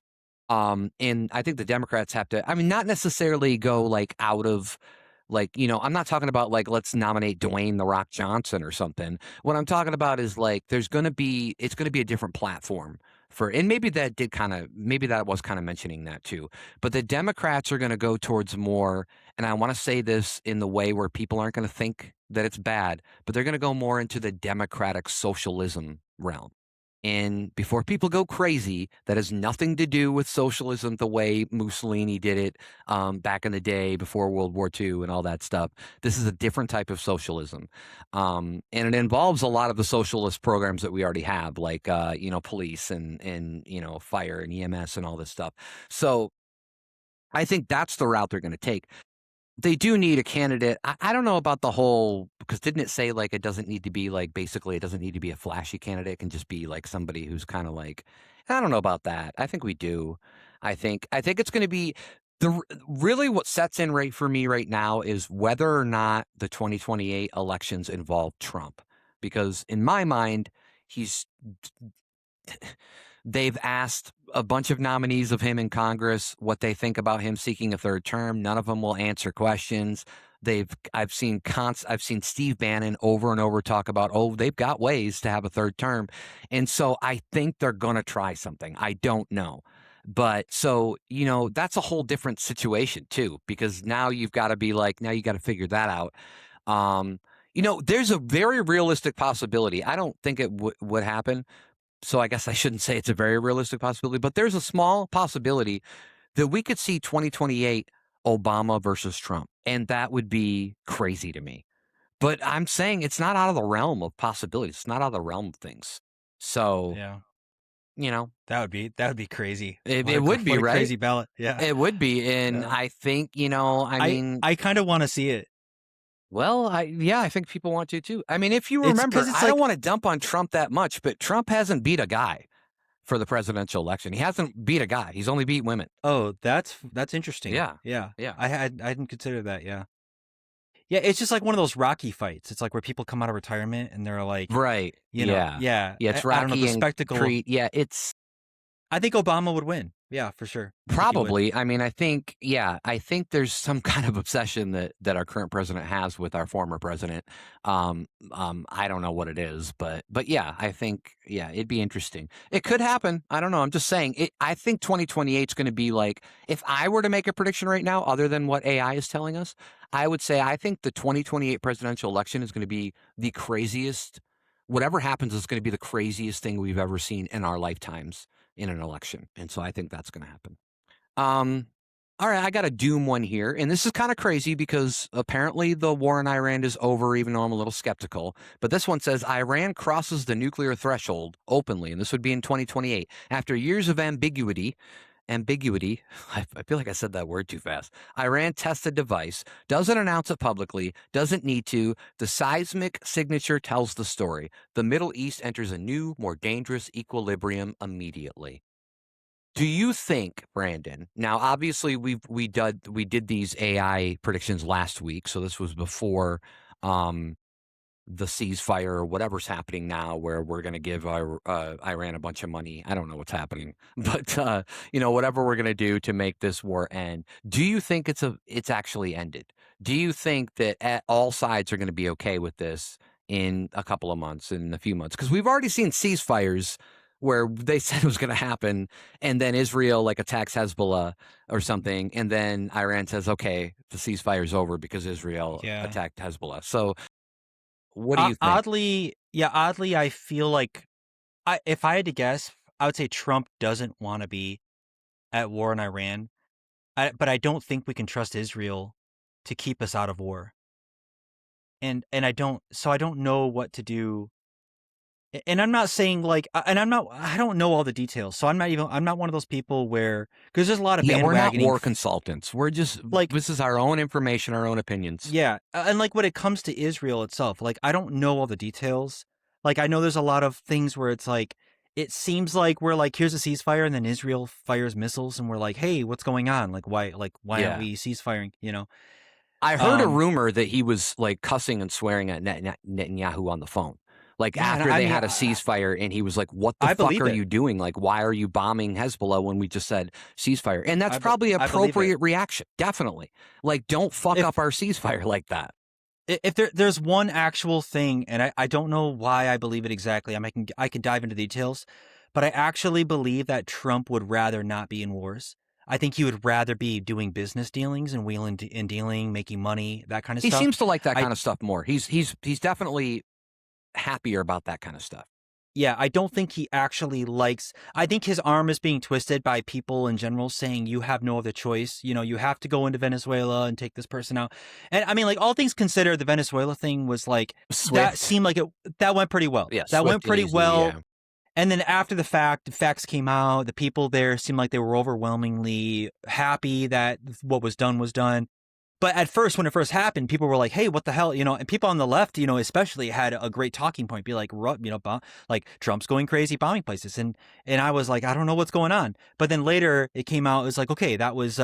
And I think the Democrats have to, I mean, not necessarily go like out of like, I'm not talking about like, let's nominate Dwayne The Rock Johnson or something. What I'm talking about is like, it's going to be a different platform for, and maybe that was kind of mentioning that too. But the Democrats are going to go towards more, and I want to say this in the way where people aren't going to think that it's bad, but they're going to go more into the democratic socialism realm. And before people go crazy, that has nothing to do with socialism the way Mussolini did it back in the day before World War II and all that stuff. This is a different type of socialism. And it involves a lot of the socialist programs that we already have, like, police and fire and EMS and all this stuff. So I think that's the route they're going to take. They do need a candidate. I don't know about the whole, because didn't it say like it doesn't need to be like, basically it doesn't need to be a flashy candidate. It can just be like somebody who's kind of like, I don't know about that. I think we do. I think it's going to be really what sets in right for me right now is whether or not the 2028 elections involve Trump, because in my mind, he's they've asked a bunch of nominees of him in Congress what they think about him seeking a third term. None of them will answer questions. I've seen Steve Bannon over and over talk about, oh, they've got ways to have a third term. And so I think they're going to try something. I don't know. But so, that's a whole different situation too, because now you've got to be like, now you got to figure that out. There's a very realistic possibility. I don't think it would happen, so I guess I shouldn't say it's a very realistic possibility, but there's a small possibility that we could see 2028 Obama versus Trump. And that would be crazy to me. But I'm saying it's not out of the realm of possibilities. It's not out of the realm of things. So, Yeah. you know, That would be crazy. it would be, What a right? crazy ballot. Yeah. It would be. And Yeah. I think, I I mean, I kind of want to see it. well, I think people want to too. I mean, if you It's because remember, it's I don't like, want to dump on Trump that much, but Trump hasn't beat a guy for the presidential election. He hasn't beat a guy. He's only beat women. oh, that's interesting. Yeah. Yeah. Yeah. I hadn't considered that. Yeah. Yeah, it's just like one of those Rocky fights. It's like where people come out of retirement and they're like, Right. Yeah. yeah. Yeah, it's I don't know, the Rocky and spectacle. Creed. Yeah, it's I think Obama would win. Yeah, for sure. I think he would. Probably. I mean, I think there's some kind of obsession that our current president has with our former president. I don't know what it is, but yeah, I think yeah, it'd be interesting. It could happen. I don't know. I'm just saying. I think 2028 is going to be like if I were to make a prediction right now, other than what AI is telling us, I would say I think the 2028 presidential election is going to be the craziest. Whatever happens is going to be the craziest thing we've ever seen in our lifetimes in an election, and so I think that's going to happen. Um, all right, I got a doom one here, and this is kind of crazy because apparently the war in Iran is over, even though I'm a little skeptical. But this one says Iran crosses the nuclear threshold openly, and this would be in 2028 after years of ambiguity. Ambiguity. I feel like I said that word too fast. Iran tests a device, doesn't announce it publicly, doesn't need to. The seismic signature tells the story. The Middle East enters a new, more dangerous equilibrium immediately. Do you think, Brandon? Now, obviously, we did these AI predictions last week, so this was before um, the ceasefire or whatever's happening now, where we're going to give Iran a bunch of money. I don't know what's happening, but whatever we're going to do to make this war end. Do you think it's actually ended? Do you think that all sides are going to be okay with this in a couple of months, in a few months? Because we've already seen ceasefires where they said it was going to happen, and then Israel like attacks Hezbollah or something, and then Iran says, "Okay, the ceasefire's over because Israel Yeah. attacked Hezbollah." So, what do you think? Oddly, I feel like if I had to guess, I would say Trump doesn't want to be at war in Iran. But I don't think we can trust Israel to keep us out of war. And I don't know what to do. And I'm not saying like, and I don't know all the details. So I'm not one of those people where, because there's a lot of Yeah, we're not bandwagoning, war consultants. We're just like, this is our own information, our own opinions. yeah. And like when it comes to Israel itself, like, I don't know all the details. Like, I know there's a lot of things where it's like, it seems like we're like, here's a ceasefire, and then Israel fires missiles, and we're like, hey, what's going on? Why aren't Yeah. we ceasefiring? I heard a Um, rumor that he was like cussing and swearing at Netanyahu on the phone. Like yeah, and after I they mean, had a ceasefire and he was like, "What the I fuck believe are it. you doing? Like why are you bombing Hezbollah when we just said ceasefire?" And that's probably I believe it. appropriate reaction. Definitely. Like don't fuck If up our ceasefire like that. if there's one actual thing, and I don't know why I believe it exactly. I can dive into details, but I actually believe that Trump would rather not be in wars. I think he would rather be doing business dealings and wheeling and dealing, making money, that kind of He stuff. seems to like that I kind of stuff more. He's definitely happier about that kind of stuff. Yeah, I don't think he actually likes. I think his arm is being twisted by people in general saying you have no other choice. You have to go into Venezuela and take this person out. And I mean, like, all things considered, the Venezuela thing was like, that Swift. seemed like that went pretty well. Yeah, That went swift and pretty easy, well. yeah. And then after the facts came out, the people there seemed like they were overwhelmingly happy that what was done was done. But at first, when it first happened, people were like, "Hey, what the hell?" And people on the left, especially had a great talking point, be like, like Trump's going crazy, bombing places, and I was like, I don't know what's going on. But then later, it came out, it was like, okay, that was,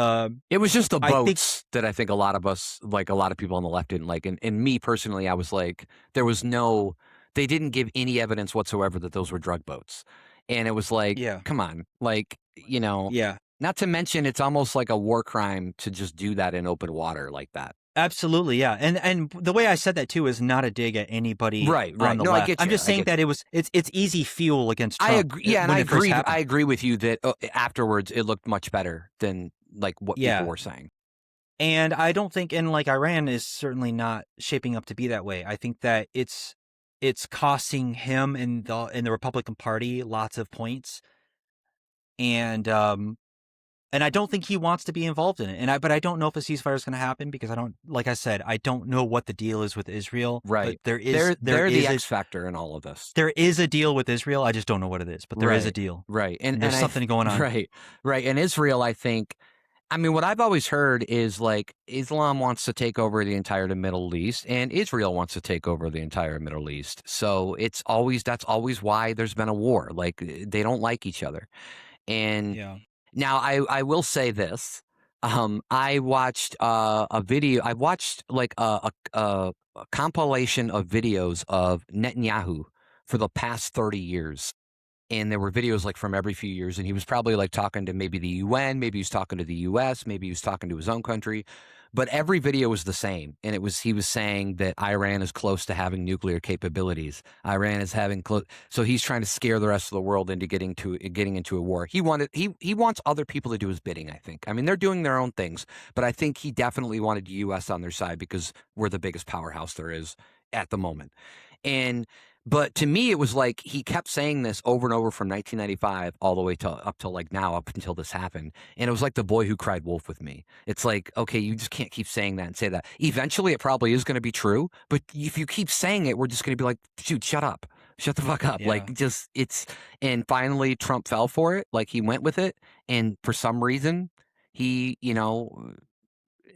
It was just the I think, boats that I think a lot of us, like a lot of people on the left didn't like. And me personally, I was like, they didn't give any evidence whatsoever that those were drug boats. And it was like, yeah, come on, like, yeah, not to mention it's almost like a war crime to just do that in open water like that. absolutely, yeah. And the way I said that too is not a dig at anybody Right, on right. the No, I left. get I'm you. just I saying get that you. it's easy fuel against I Trump agree. Yeah, and when it first I happened. agree with you that afterwards it looked much better than like what people Yeah. were saying. And I don't think, and like Iran is certainly not shaping up to be that way. I think that it's costing him and the Republican Party lots of points, and and I don't think he wants to be involved in it. But I don't know if a ceasefire is going to happen because I don't, like I said, I don't know what the deal is with Israel. But Right. They're the X factor in all of this. there is a deal with Israel. I just don't know what it is, but there is a Right. deal, Right. and there's something going on. right. Right. And Israel, I think, I mean, what I've always heard is like Islam wants to take over the entire Middle East and Israel wants to take over the entire Middle East. So that's always why there's been a war. Like they don't like each other. And Yeah. now I will say this. I watched a video. I watched like a compilation of videos of Netanyahu for the past 30 years. and there were videos like from every few years, and he was probably like talking to maybe the UN, maybe he was talking to the US, maybe he was talking to his own country, but every video was the same, and he was saying that Iran is close to having nuclear capabilities. Iran is having so he's trying to scare the rest of the world into getting into a war. He wants other people to do his bidding, I think. I mean, they're doing their own things, but I think he definitely wanted the US on their side because we're the biggest powerhouse there is at the moment. But to me, it was like he kept saying this over and over from 1995 all the way up till like now, up until this happened. And it was like the boy who cried wolf with me. It's like, okay, you just can't keep saying that and say that. Eventually, it probably is going to be true. But if you keep saying it, we're just going to be like, dude, shut up. Shut the fuck up. Yeah. Like, and finally, Trump fell for it. Like, he went with it. And for some reason, he,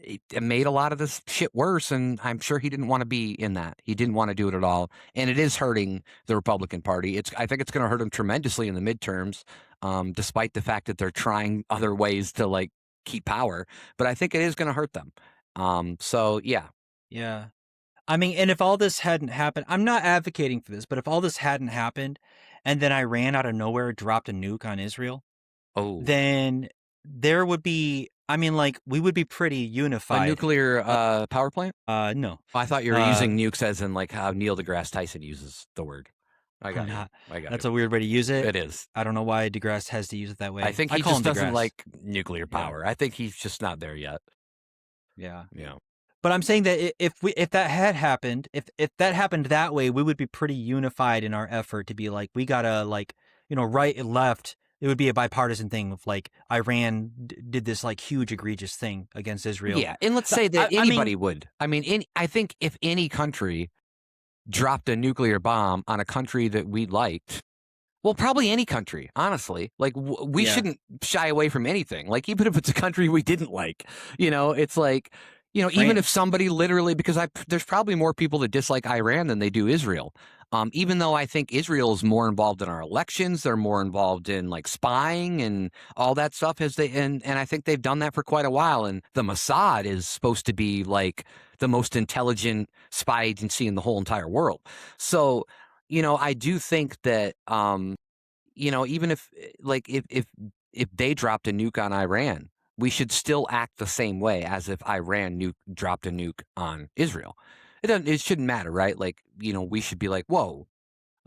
it made a lot of this shit worse, and I'm sure he didn't want to be in that. He didn't want to do it at all, and it is hurting the Republican Party. I think it's going to hurt him tremendously in the midterms, despite the fact that they're trying other ways to like keep power. But I think it is going to hurt them. So yeah, Yeah. I mean, and if all this hadn't happened, I'm not advocating for this, but if all this hadn't happened, and then Iran out of nowhere dropped a nuke on Israel, then there would be. I mean, like, we would be pretty unified. A nuclear power plant? No. I thought you were using nukes as in like how Neil deGrasse Tyson uses the word. I got you. That's a weird way to use it. It is. I don't know why deGrasse has to use it that way. I think he just doesn't like nuclear power. Yeah. I think he's just not there yet. Yeah. Yeah. But I'm saying that if that had happened, if that happened that way, we would be pretty unified in our effort to be like, we gotta like, right and left. It would be a bipartisan thing of like Iran did this like huge egregious thing against Israel. Yeah, and let's say that anybody would. I mean, I think if any country dropped a nuclear bomb on a country that we liked, well, probably any country, honestly. Like, we shouldn't shy away from anything. Like, even if it's a country we didn't like, it's like, even if somebody literally, because there's probably more people that dislike Iran than they do Israel. Even though I think Israel is more involved in our elections, they're more involved in like spying and all that stuff and I think they've done that for quite a while. And the Mossad is supposed to be like the most intelligent spy agency in the whole entire world. So, I do think that, even if like if they dropped a nuke on Iran, we should still act the same way as if Iran dropped a nuke on Israel. It shouldn't matter, right? Like, we should be like, whoa,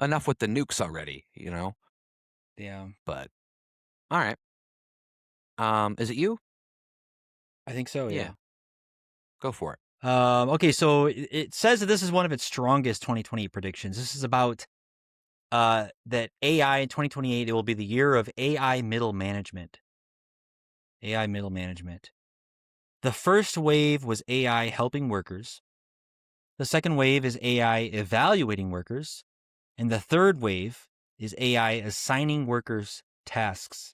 enough with the nukes already, Yeah. But, all right. Is it you? I think so, yeah. Go for it. Okay, so it says that this is one of its strongest 2020 predictions. This is about that AI in 2028, it will be the year of AI middle management. AI middle management. The first wave was AI helping workers. The second wave is AI evaluating workers. And the third wave is AI assigning workers tasks.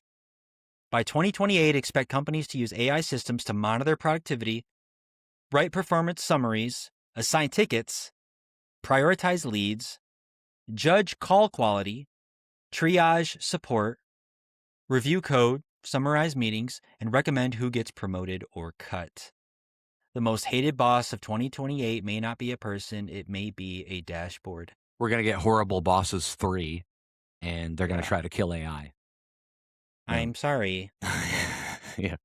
By 2028, expect companies to use AI systems to monitor productivity, write performance summaries, assign tickets, prioritize leads, judge call quality, triage support, review code, summarize meetings, and recommend who gets promoted or cut. The most hated boss of 2028 may not be a person, it may be a dashboard. We're going to get Horrible Bosses 3, and they're going to try to kill AI. I'm sorry. Yeah.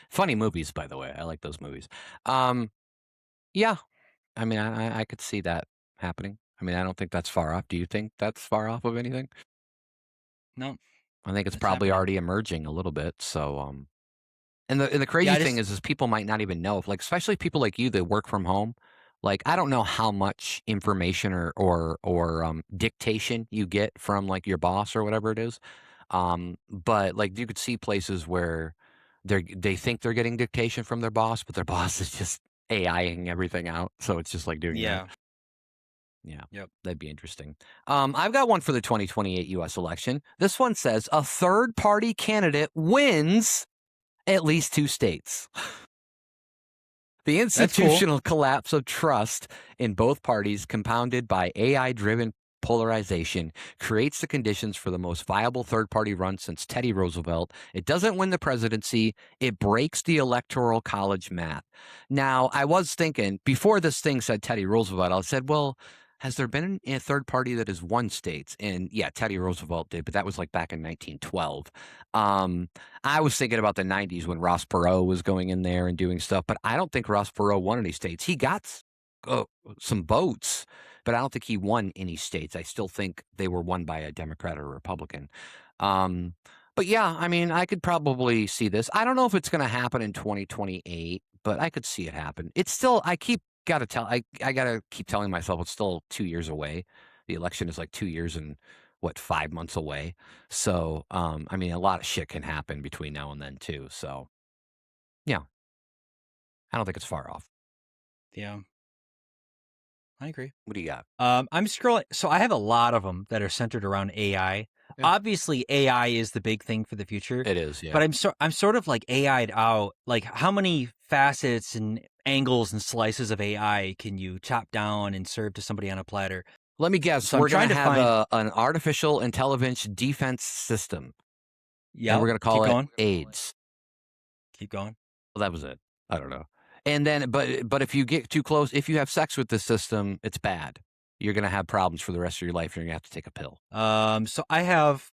Funny movies, by the way. I like those movies. Yeah. I mean, I could see that happening. I mean, I don't think that's far off. Do you think that's far off of anything? No. I think it's probably already emerging a little bit. So, and the crazy thing is people might not even know, like, especially people like you that work from home. Like, I don't know how much information or dictation you get from like your boss or whatever it is. But like, you could see places where they think they're getting dictation from their boss, but their boss is just AIing everything out. So it's just like doing that. Yeah. Yep. That'd be interesting. I've got one for the 2028 U.S. election. This one says a third-party candidate wins at least 2 states. The institutional collapse of trust in both parties, compounded by AI-driven polarization, creates the conditions for the most viable third-party run since Teddy Roosevelt. It doesn't win the presidency. It breaks the electoral college math. Now, I was thinking, before this thing said Teddy Roosevelt, I said, well, Has there been a third party that has won states? And yeah, Teddy Roosevelt did, but that was like back in 1912. Um, I was thinking about the 90s when Ross Perot was going in there and doing stuff, but I don't think Ross Perot won any states. He got uh, some votes, but I don't think he won any states. I still think they were won by a Democrat or a Republican. Um, but yeah, I mean, I could probably see this. I don't know if it's going to happen in 2028, but I could see it happen. It's still, I gotta keep telling myself it's still 2 years away. The election is like 2 years and what, 5 months away. So, I mean, a lot of shit can happen between now and then too. So, yeah, I don't think it's far off. Yeah, I agree. What do you got? I'm scrolling. So I have a lot of them that are centered around AI. Yeah. Obviously, AI is the big thing for the future, It is, yeah. but I'm sort of like AI'd out. Like, how many facets and angles and slices of AI can you chop down and serve to somebody on a platter? Let me guess, So I'm we're gonna trying to have find. an artificial intelligence defense system, and we're Yep. gonna Keep call it going. AIDS. Keep going. Well, that was it. I don't know. And then, but if you get too close, if you have sex with the system, it's bad. You're gonna have problems for the rest of your life. You're gonna have to take a pill. So I have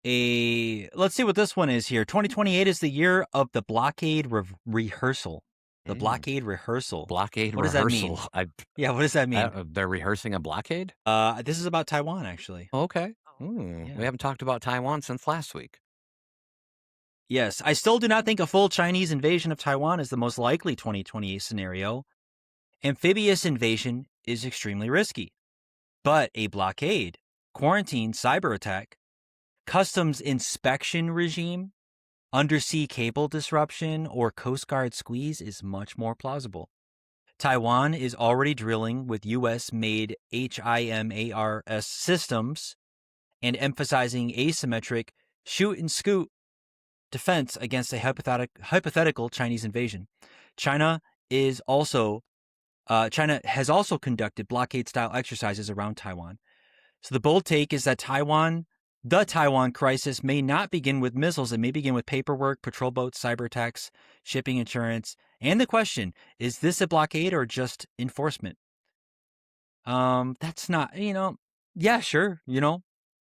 a. Let's see what this one is here. 2028 is the year of the blockade rehearsal. The Mm. blockade rehearsal. Blockade What does that mean? rehearsal. Yeah, what does that mean? They're rehearsing a blockade? This is about Taiwan, actually. Okay. Yeah. We haven't talked about Taiwan since last week. Yes, I still do not think a full Chinese invasion of Taiwan is the most likely 2028 scenario. Amphibious invasion is extremely risky, but a blockade, quarantine, cyber attack, customs inspection regime, undersea cable disruption, or Coast Guard squeeze is much more plausible. Taiwan is already drilling with US made HIMARS systems and emphasizing asymmetric shoot and scoot defense against a hypothetical Chinese invasion. China has also conducted blockade-style exercises around Taiwan. So the bold take is that the Taiwan crisis may not begin with missiles. It may begin with paperwork, patrol boats, cyber attacks, shipping insurance, and the question, is this a blockade or just enforcement? That's not, yeah, sure,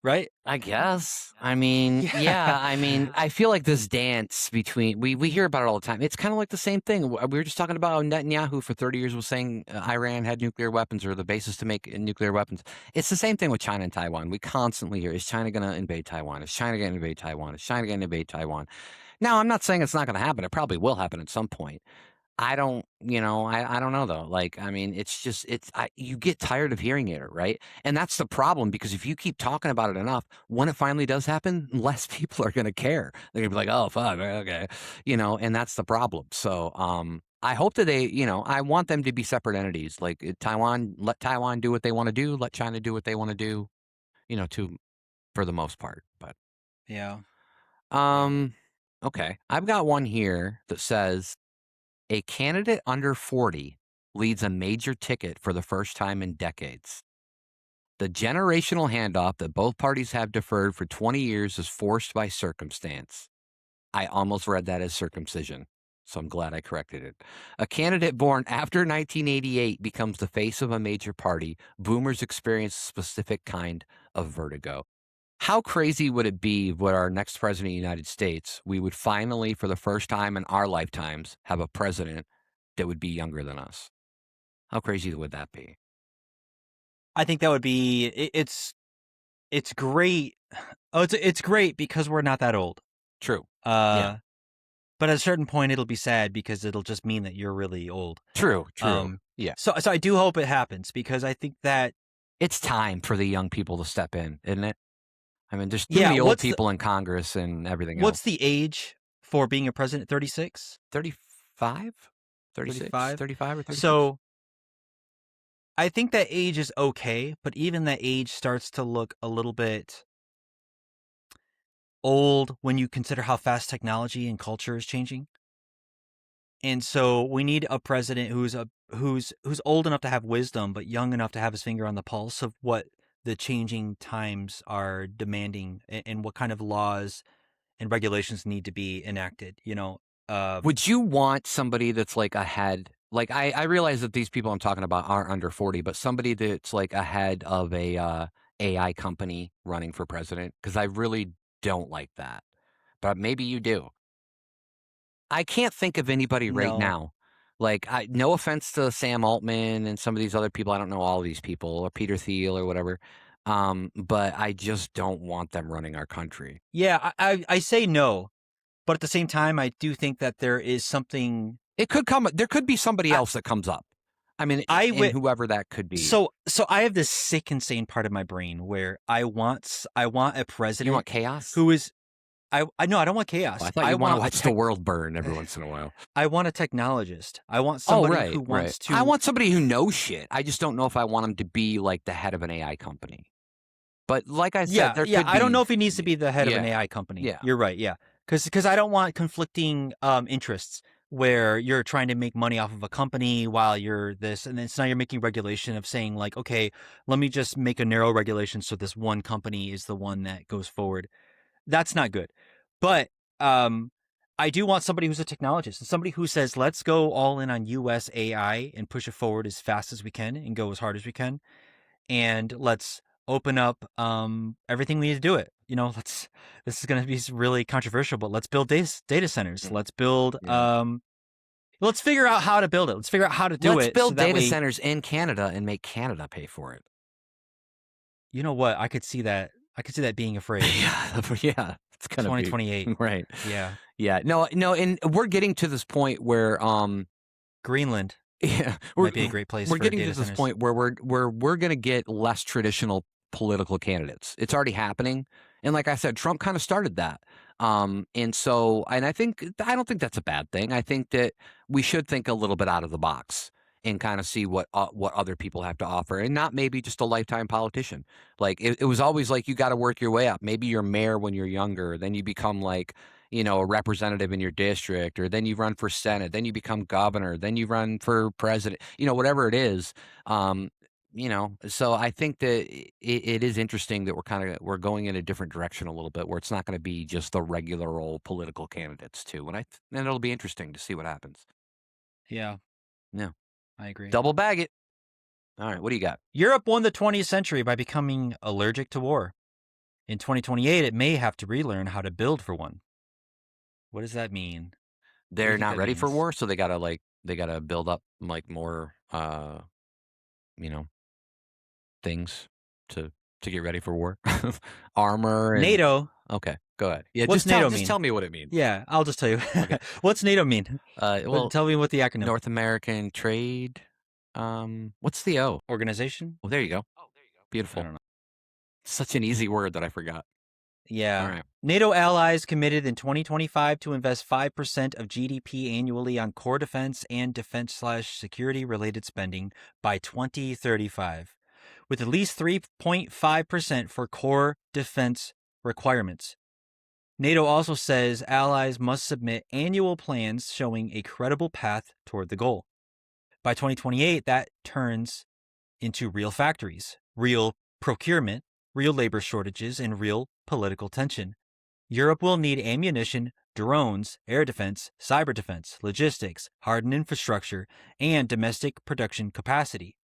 right? I guess. I mean, yeah, Yeah. I mean, I feel like this dance between we hear about it all the time. It's kind of like the same thing. We were just talking about how Netanyahu for 30 years was saying Iran had nuclear weapons or the basis to make nuclear weapons. It's the same thing with China and Taiwan. We constantly hear, is China going to invade Taiwan? Is China going to invade Taiwan? Is China going to invade Taiwan? Now, I'm not saying it's not going to happen. It probably will happen at some point. I don't, I don't know though. Like, I mean, it's just, you get tired of hearing it, right? And that's the problem because if you keep talking about it enough, when it finally does happen, less people are going to care. They're going to be like, oh, fuck, okay. And that's the problem. So, I hope that I want them to be separate entities. Like Taiwan, let Taiwan do what they want to do. Let China do what they want to do, for the most part. But, Yeah. um, okay. I've got one here that says, a candidate under 40 leads a major ticket for the first time in decades. The generational handoff that both parties have deferred for 20 years is forced by circumstance. I almost read that as circumcision, so I'm glad I corrected it. A candidate born after 1988 becomes the face of a major party. Boomers experience a specific kind of vertigo. How crazy would it be would our next president of the United States, we would finally, for the first time in our lifetimes, have a president that would be younger than us? How crazy would that be? I think that would be it's great. Oh, it's great because we're not that old. True. Yeah. Uh but at a certain point it'll be sad because it'll just mean that you're really old. True. Um Yeah. so I do hope it happens because I think that It's time for the young people to step in, isn't it? I mean, there's too yeah, many old people in Congress and everything what's else. the age for being a president? 36? 35? 36? 35? 35 or 36? So I think that age is okay, but even that age starts to look a little bit old when you consider how fast technology and culture is changing. And so we need a president who's old enough to have wisdom, but young enough to have his finger on the pulse of what the changing times are demanding and what kind of laws and regulations need to be enacted. Would you want somebody that's like ahead? Like, I realize that these people I'm talking about aren't under 40, but somebody that's, like, a head of a, AI company running for president, because I really don't like that, but maybe you do. I can't think of anybody right No. now. Like, no offense to Sam Altman and some of these other people, I don't know all these people, or Peter Thiel or whatever, but I just don't want them running our country. Yeah, I say no, but at the same time, I do think that there is something. There could be somebody I else that comes up. I mean, I and wi- whoever that could be. so I have this sick, insane part of my brain where I want a You want president chaos? who is I no, I don't want Oh, I chaos. thought you wanna watch the world burn every once in a while. I want a technologist. I want Oh, somebody who right, right. wants I to. want somebody who knows shit. I just don't know if I want them to be, like, the head of an AI company. But like I said, Yeah, there yeah. could I don't be know if he needs to y be the head of an yeah, AI company. yeah. You're right. Yeah, because I don't want conflicting interests where you're trying to make money off of a company while you're this, and then so now you're making regulation of saying like, okay, let me just make a narrow regulation so this one company is the one that goes forward. That's not good. But um, I do want somebody who's a technologist and somebody who says, let's go all in on US AI and push it forward as fast as we can and go as hard as we can, and let's open up everything we need to do it. Let's. This is going to be really controversial, but let's build data centers. Mhm, Let's build. yeah. Let's figure out how to build it. Let's figure out how to do Let's it so build that data way. centers in Canada and make Canada pay for it. You know what? I could see that. I could see that being a phrase. Yeah, yeah, it's gonna be 2028. right. Yeah, Yeah, no, no, and we're getting to this point where, Greenland yeah, might be a great place we're for getting to data this centers. point where we're gonna get less traditional political candidates. It's already happening, and like I said, Trump kind of started that. I don't think that's a bad thing. I think that we should think a little bit out of the box and kind of see what other people have to offer, and not maybe just a lifetime politician. Like it was always like you got to work your way up. Maybe you're mayor when you're younger, then you become like a representative in your district, or then you run for Senate, then you become governor, then you run for president, whatever it is. Um, so I think that it is interesting that we're going in a different direction a little bit, where it's not going to be just the regular old political candidates too. And it'll be interesting to see what happens. Yeah, Yeah. I agree. Double bag it. All right. What do you got? Europe won the 20th century by becoming allergic to war. In 2028, it may have to relearn how to build for one. What does that mean? What do you They're think not that ready for means? war, so they gotta build up like more you know, things to get ready for war. Armor and NATO. okay, go ahead. Yeah, What's just NATO tell mean? me what it means. Yeah, I'll just tell you. Okay. What's NATO mean? Well, Tell me what the acronym. North American Trade, what's the O? Organization? Well, there you go. I Beautiful. don't know. Such an easy word that I forgot. All Yeah. right. NATO allies committed in 2025 to invest 5% of GDP annually on core defense and defense/security related spending by 2035, with at least 3.5% for core defense requirements. NATO also says allies must submit annual plans showing a credible path toward the goal. By 2028, that turns into real factories, real procurement, real labor shortages, and real political tension. Europe will need ammunition, drones, air defense, cyber defense, logistics, hardened infrastructure, and domestic production capacity.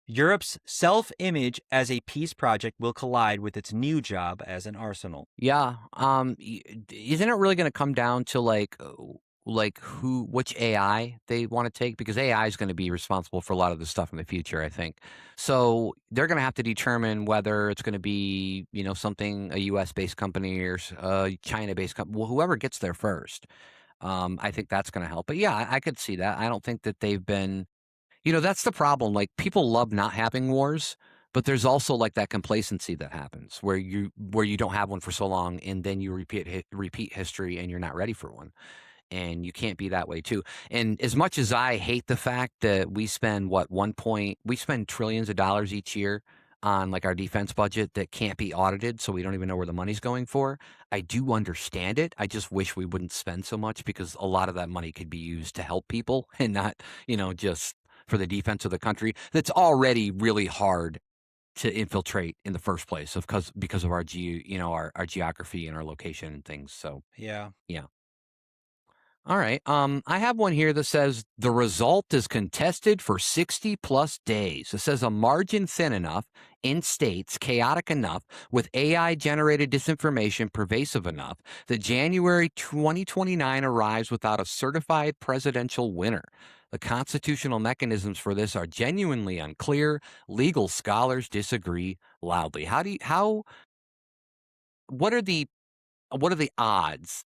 Europe's self image as a peace project will collide with its new job as an arsenal. Yeah. Isn't it really going to come down to which AI they want to take? Because AI is going to be responsible for a lot of this stuff in the future, I think. So they're going to have to determine whether it's going to be, something, a US based company or a China based company, well, whoever gets there first. I think that's going to help. But yeah, I could see that. I don't think that they've been, that's the problem. Like people love not having wars, but there's also like that complacency that happens where you don't have one for so long, and then you repeat history, and you're not ready for one. And you can't be that way too. And as much as I hate the fact that we spend we spend trillions of dollars each year on like our defense budget that can't be audited, so we don't even know where the money's going for. I do understand it. I just wish we wouldn't spend so much, because a lot of that money could be used to help people and not, just for the defense of the country that's already really hard to infiltrate in the first place because of our geography and our location and things. So Yeah. yeah. All right. I have one here that says the result is contested for 60 plus days. It says a margin thin enough in states, chaotic enough, with AI generated disinformation pervasive enough that January 2029 arrives without a certified presidential winner. The constitutional mechanisms for this are genuinely unclear. Legal scholars disagree loudly. What are the odds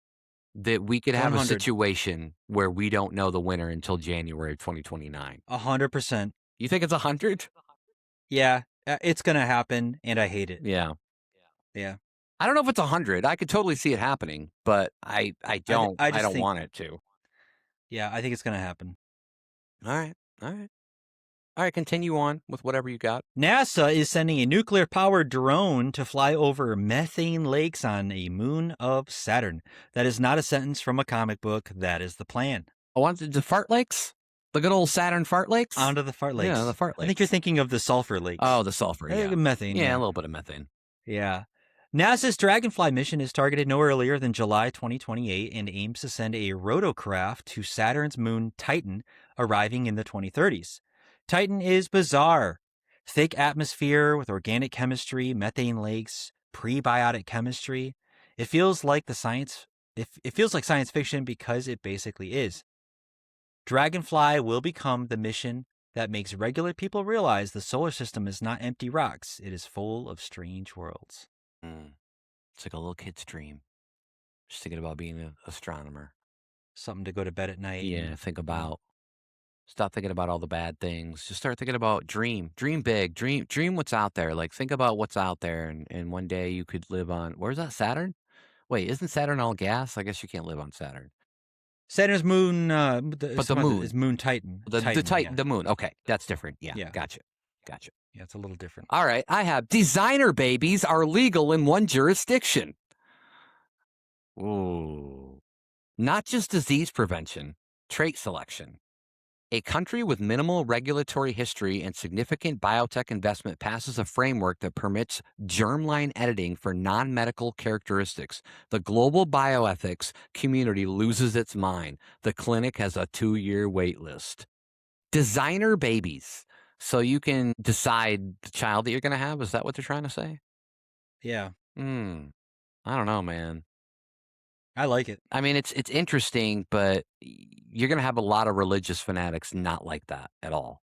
that we could have a 100. situation where we don't know the winner until January of 2029. 100%. You think it's 100? Yeah, it's gonna happen, and I hate it. Yeah. Yeah. I don't know if it's 100. I could totally see it happening, but I don't I I just don't think want it to. yeah, I think it's gonna happen. All right. All right. All right, continue on with whatever you got. NASA is sending a nuclear-powered drone to fly over methane lakes on a moon of Saturn. That is not a sentence from a comic book. That is the plan. I wanted the fart lakes? The good old Saturn fart lakes? Onto the fart Yeah, the lakes. fart I think you're lakes. thinking of the sulfur lakes. Oh, the sulfur, yeah. Methane, Yeah, a yeah. little bit of methane. Yeah. NASA's Dragonfly mission is targeted no earlier than July 2028 and aims to send a rotocraft to Saturn's moon Titan, arriving in the 2030s. Titan is bizarre. Thick atmosphere with organic chemistry, methane lakes, prebiotic chemistry. It feels like it feels like science fiction because it basically is. Dragonfly will become the mission that makes regular people realize the solar system is not empty rocks. It is full of strange worlds. Mm. It's like a little kid's dream. Just thinking about being an astronomer. Something to go to bed at night. Yeah, think about. Stop thinking about all the bad things. Just start thinking about dream big, dream what's out there. Like think about what's out there, and one day you could live on. Where's that, Saturn? Wait, isn't Saturn all gas? I guess you can't live on Saturn. Saturn's moon, But the is moon, moon Titan. the Yeah. the moon. Okay, that's different. Yeah, Yeah. gotcha, gotcha. Yeah, it's a little different. All right, I have designer babies are legal in one jurisdiction. Ooh, not just disease prevention, trait selection. A country with minimal regulatory history and significant biotech investment passes a framework that permits germline editing for non medical characteristics. The global bioethics community loses its mind. The clinic has a 2-year wait list. Designer babies. So you can decide the child that you're going to have. Is that what they're trying to say? Yeah, Hmm. I don't know, man. I like it. I mean, it's interesting, but you're going to have a lot of religious fanatics not like that at all.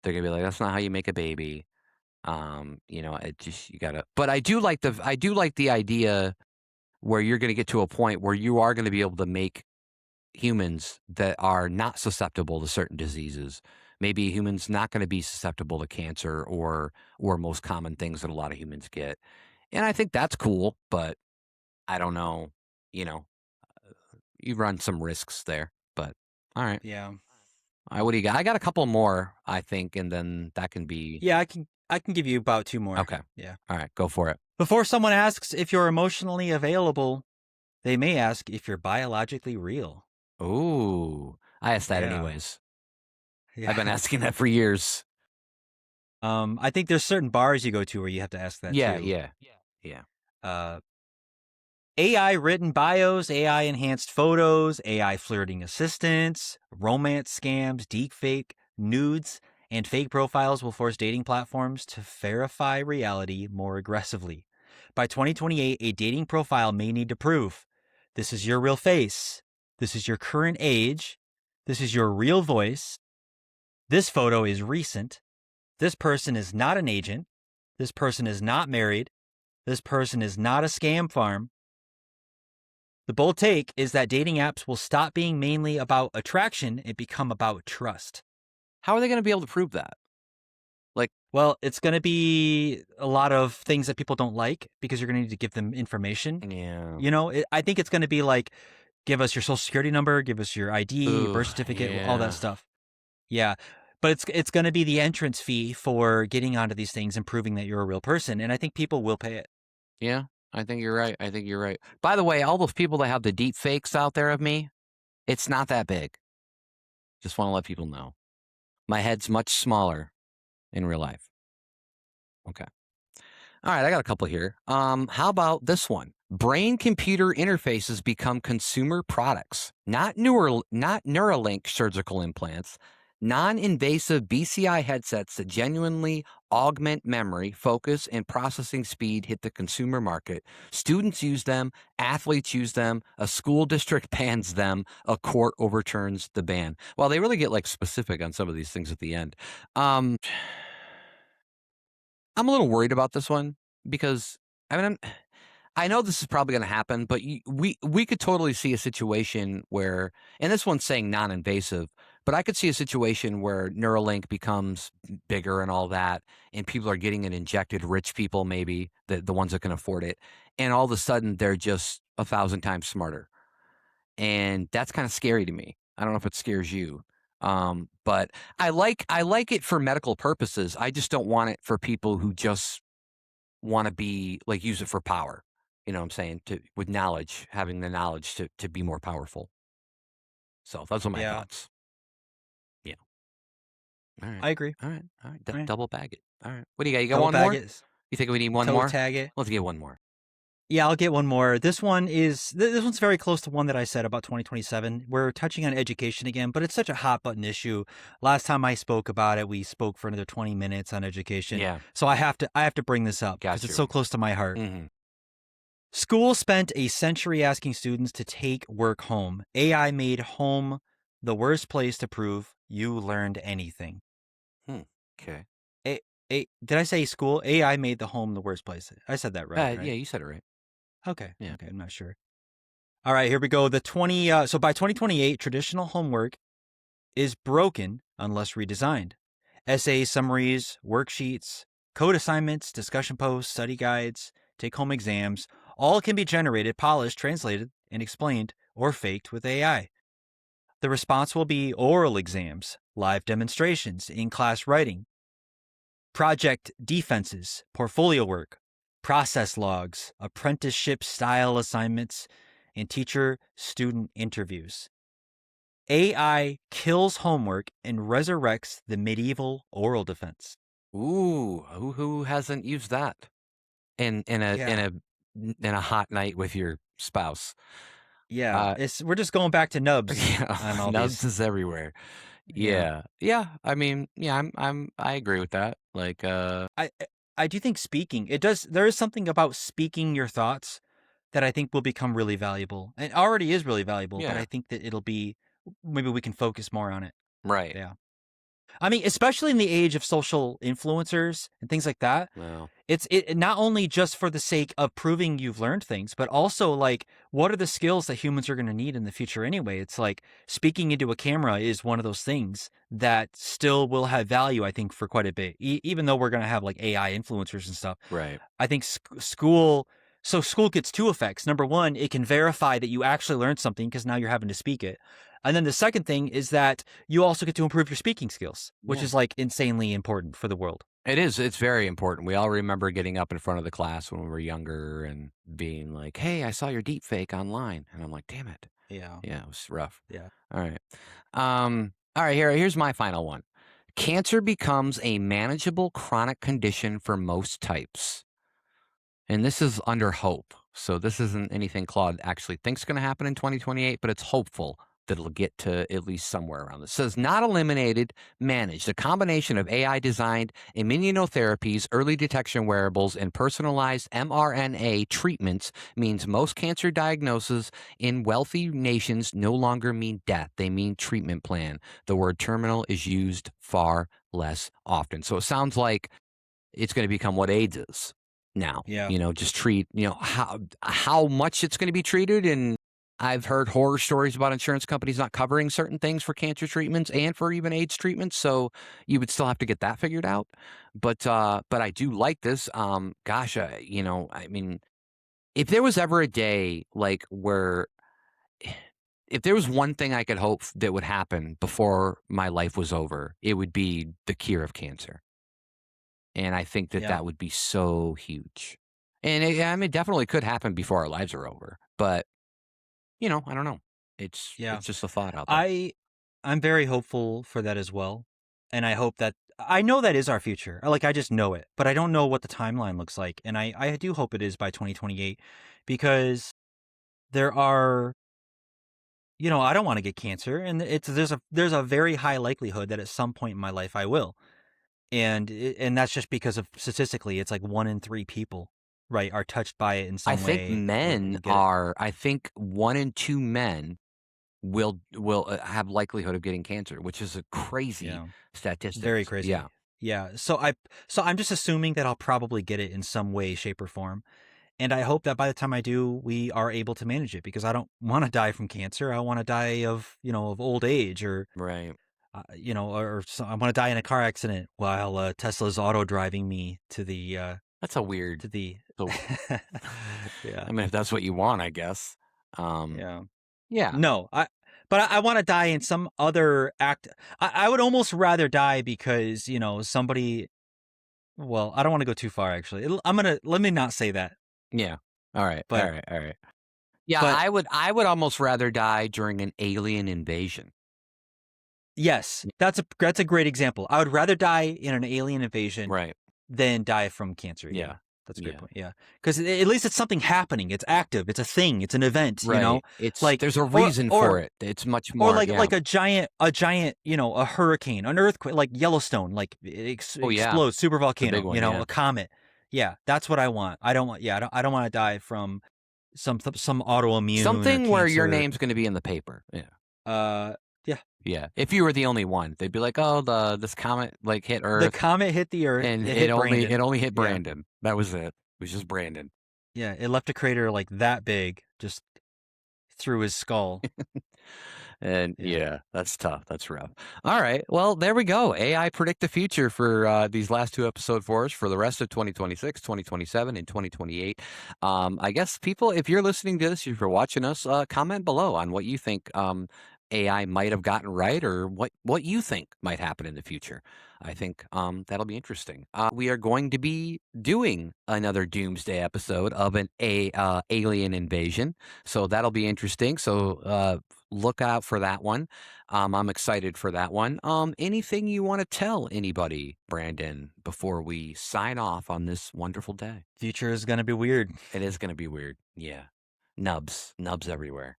They're gonna be like, "That's not how you make a baby." It just you gotta. But I do like the idea where you're gonna get to a point where you are gonna be able to make humans that are not susceptible to certain diseases. Maybe humans not gonna be susceptible to cancer or most common things that a lot of humans get. And I think that's cool, but I don't know. You know, you run some risks there. But all right. Yeah. All right, what do you got? I got a couple more, I think, and then that can be Yeah, I can give you about 2 more. okay. Yeah. All right, go for it. Before someone asks if you're emotionally available, they may ask if you're biologically real. Ooh, I asked that Yeah. anyways. Yeah. I've been asking that for years. I think there's certain bars you go to where you have to ask that Yeah, too. yeah, yeah. Uh, AI written bios, AI enhanced photos, AI flirting assistants, romance scams, deepfake, nudes, and fake profiles will force dating platforms to verify reality more aggressively. By 2028, a dating profile may need to prove this is your real face, this is your current age, this is your real voice, this photo is recent, this person is not an agent, this person is not married, this person is not a scam farm. The bold take is that dating apps will stop being mainly about attraction and become about trust. How are they going to be able to prove that? Well, it's going to be a lot of things that people don't like because you're going to need to give them information. Yeah. You know, I think it's going to be like, give us your social security number, give us your ID, Ooh, birth certificate, all yeah. that stuff. Yeah. But it's going to be the entrance fee for getting onto these things and proving that you're a real person. And I think people will pay it. Yeah, I think you're right. I think you're right. By the way, all those people that have the deep fakes out there of me, it's not that big. Just want to let people know. My head's much smaller in real life. Okay. All right, I got a couple here. How about this one? Brain-computer interfaces become consumer products, not Neuralink surgical implants, non-invasive BCI headsets that genuinely augment memory, focus, and processing speed hit the consumer market. Students use them, athletes use them, a school district bans them, a court overturns the ban. Well, they really get like specific on some of these things at the end. Um, I'm a little worried about this one because I mean, I know this is probably going to happen, but we could totally see a situation where, and this one's saying non-invasive, but I could see a situation where Neuralink becomes bigger and all that, and people are getting it injected. Rich people, maybe the ones that can afford it, and all of a sudden they're just 1,000 times smarter, and that's kind of scary to me. I don't know if it scares you, but I like it for medical purposes. I just don't want it for people who just want to be like use it for power. You know what I'm saying? To with knowledge, having the knowledge to be more powerful. So those are my Yeah, thoughts. Yeah. All right. I agree. All right. All right. All right. Double bag it. All right. What do you got? You got Double one bag more? it, You think we need one toe more? tag it. Let's get one more. Yeah, I'll get one more. This one is this one's very close to one that I said about 2027. We're touching on education again, but it's such a hot button issue. Last time I spoke about it, we spoke for another 20 minutes on education. Yeah. So I have to bring this up because Got it's you. so close to my heart. Mm-hmm. School spent a century asking students to take work home. AI made home the worst place to prove you learned anything. Okay. Did I say school? AI made the home the worst place. I said that right, Yeah, right? you said it right. Okay. Yeah. Okay, I'm not sure. All right, here we go. So by 2028, traditional homework is broken unless redesigned. Essays, summaries, worksheets, code assignments, discussion posts, study guides, take-home exams, all can be generated, polished, translated, and explained or faked with AI. The response will be oral exams, live demonstrations, in-class writing, project defenses, portfolio work, process logs, apprenticeship style assignments, and teacher student interviews. AI kills homework and resurrects the medieval oral defense. Ooh, who hasn't used that in a in Yeah. a in a hot night with your spouse? Yeah. Uh, We're just going back to nubs yeah, on all nubs these. is everywhere. Yeah. Yeah. Yeah, I mean, yeah, I agree with that. Like, I do think speaking, there is something about speaking your thoughts that I think will become really valuable. And already is really valuable, but yeah, I think that maybe we can focus more on it. right. Yeah. I mean, especially in the age of social influencers and things like that, Well, it not only just for the sake of proving you've learned things, but also like what are the skills that humans are going to need in the future anyway? It's like speaking into a camera is one of those things that still will have value, I think, for quite a bit, even though we're going to have like AI influencers and stuff. right. I think school gets two effects. Number one, it can verify that you actually learned something because now you're having to speak it. And then the second thing is that you also get to improve your speaking skills, which Yeah. is like insanely important for the world. It is, it's very important. We all remember getting up in front of the class when we were younger and being like, "Hey, I saw your deep fake online." And I'm like, "Damn it." Yeah. Yeah, it was rough. Yeah. All right. All right, here's my final one. Cancer becomes a manageable chronic condition for most types. And this is under hope. So this isn't anything Claude actually thinks going to happen in 2028, but it's hopeful that it'll get to at least somewhere around this. It says not eliminated, managed. A combination of AI designed immunotherapies, early detection wearables, and personalized mRNA treatments means most cancer diagnoses in wealthy nations no longer mean death. They mean treatment plan. The word terminal is used far less often. So it sounds like it's going to become what AIDS is now. Yeah. Just treat, how much it's going to be treated. And I've heard horror stories about insurance companies not covering certain things for cancer treatments and for even AIDS treatments. So you would still have to get that figured out. But I do like this. Gosh, I mean, if there was ever a day like where if there was one thing I could hope that would happen before my life was over, it would be the cure of cancer. And I think that Yeah. that would be so huge. And I mean, it definitely could happen before our lives are over. But, I don't know. It's Yeah. it's just a thought out there. I'm very hopeful for that as well. And I hope that I know that is our future. Like, I just know it, but I don't know what the timeline looks like. And I do hope it is by 2028 because there are, I don't want to get cancer, and there's a very high likelihood that at some point in my life I will. And that's just because of statistically, it's like 1 in 3 people, right, are touched by it in I some think way or men will get it. are. I think 1 in 2 men will have likelihood of getting cancer, which is a crazy Yeah. Very statistics. Yeah, crazy. Yeah. So I'm just assuming that I'll probably get it in some way, shape, or form. And I hope that by the time I do, we are able to manage it because I don't want to die from cancer. I want to die of old age or, right. I want to die in a car accident while Tesla's auto driving me to That's a weird. the, So, yeah, I mean, if that's what you want, I guess. Um, yeah. yeah, No, but I want to die in some other act. I would almost rather die because, somebody, well, I don't want to go too far actually. Let me not say that. yeah. All right, all But, right, all right. Yeah, but I would almost rather die during an alien invasion. yes, that's a great example. I would rather die in an alien invasion Right. than die from cancer. Yeah. Yeah. That's a great Yeah. point. Yeah. Cuz at least it's something happening. It's active. It's a thing. It's an event, Right. It's Like there's a or reason for or it. It's much or more. like Yeah. a giant, a hurricane, an earthquake, like Yellowstone, like it Oh yeah. explodes, super The big volcano, one. Yeah. a comet. Yeah, that's what I want. I don't want. Yeah, I don't want to die from some autoimmune or Something where your cancer. name's going to be in the paper. Yeah. Uh, yeah, Yeah. If you were the only one, they'd be like, "Oh, the this comet like hit the Earth, comet hit the earth. and It hit it Brandon. only hit Yeah, Brandon. That was it. It was just Brandon." yeah, it left a crater like that big, just through his skull. And Yeah, yeah, that's tough. That's rough. All right. Well, there we go. AI predict the future for these last 2 episodes for us for the rest of 2026, 2027, and 2028. I guess people, if you're listening to this, if you're watching us, comment below on what you think AI might have gotten right or what you think might happen in the future. I think that'll be interesting. We are going to be doing another doomsday episode of an alien invasion. So that'll be interesting. So look out for that one. I'm excited for that one. Anything you want to tell anybody, Brandon, before we sign off on this wonderful day? future is gonna be weird. It is going to be weird. Yeah. Nubs everywhere.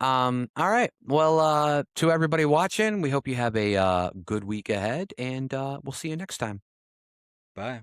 All right. Well, to everybody watching, we hope you have a good week ahead, and we'll see you next time. Bye.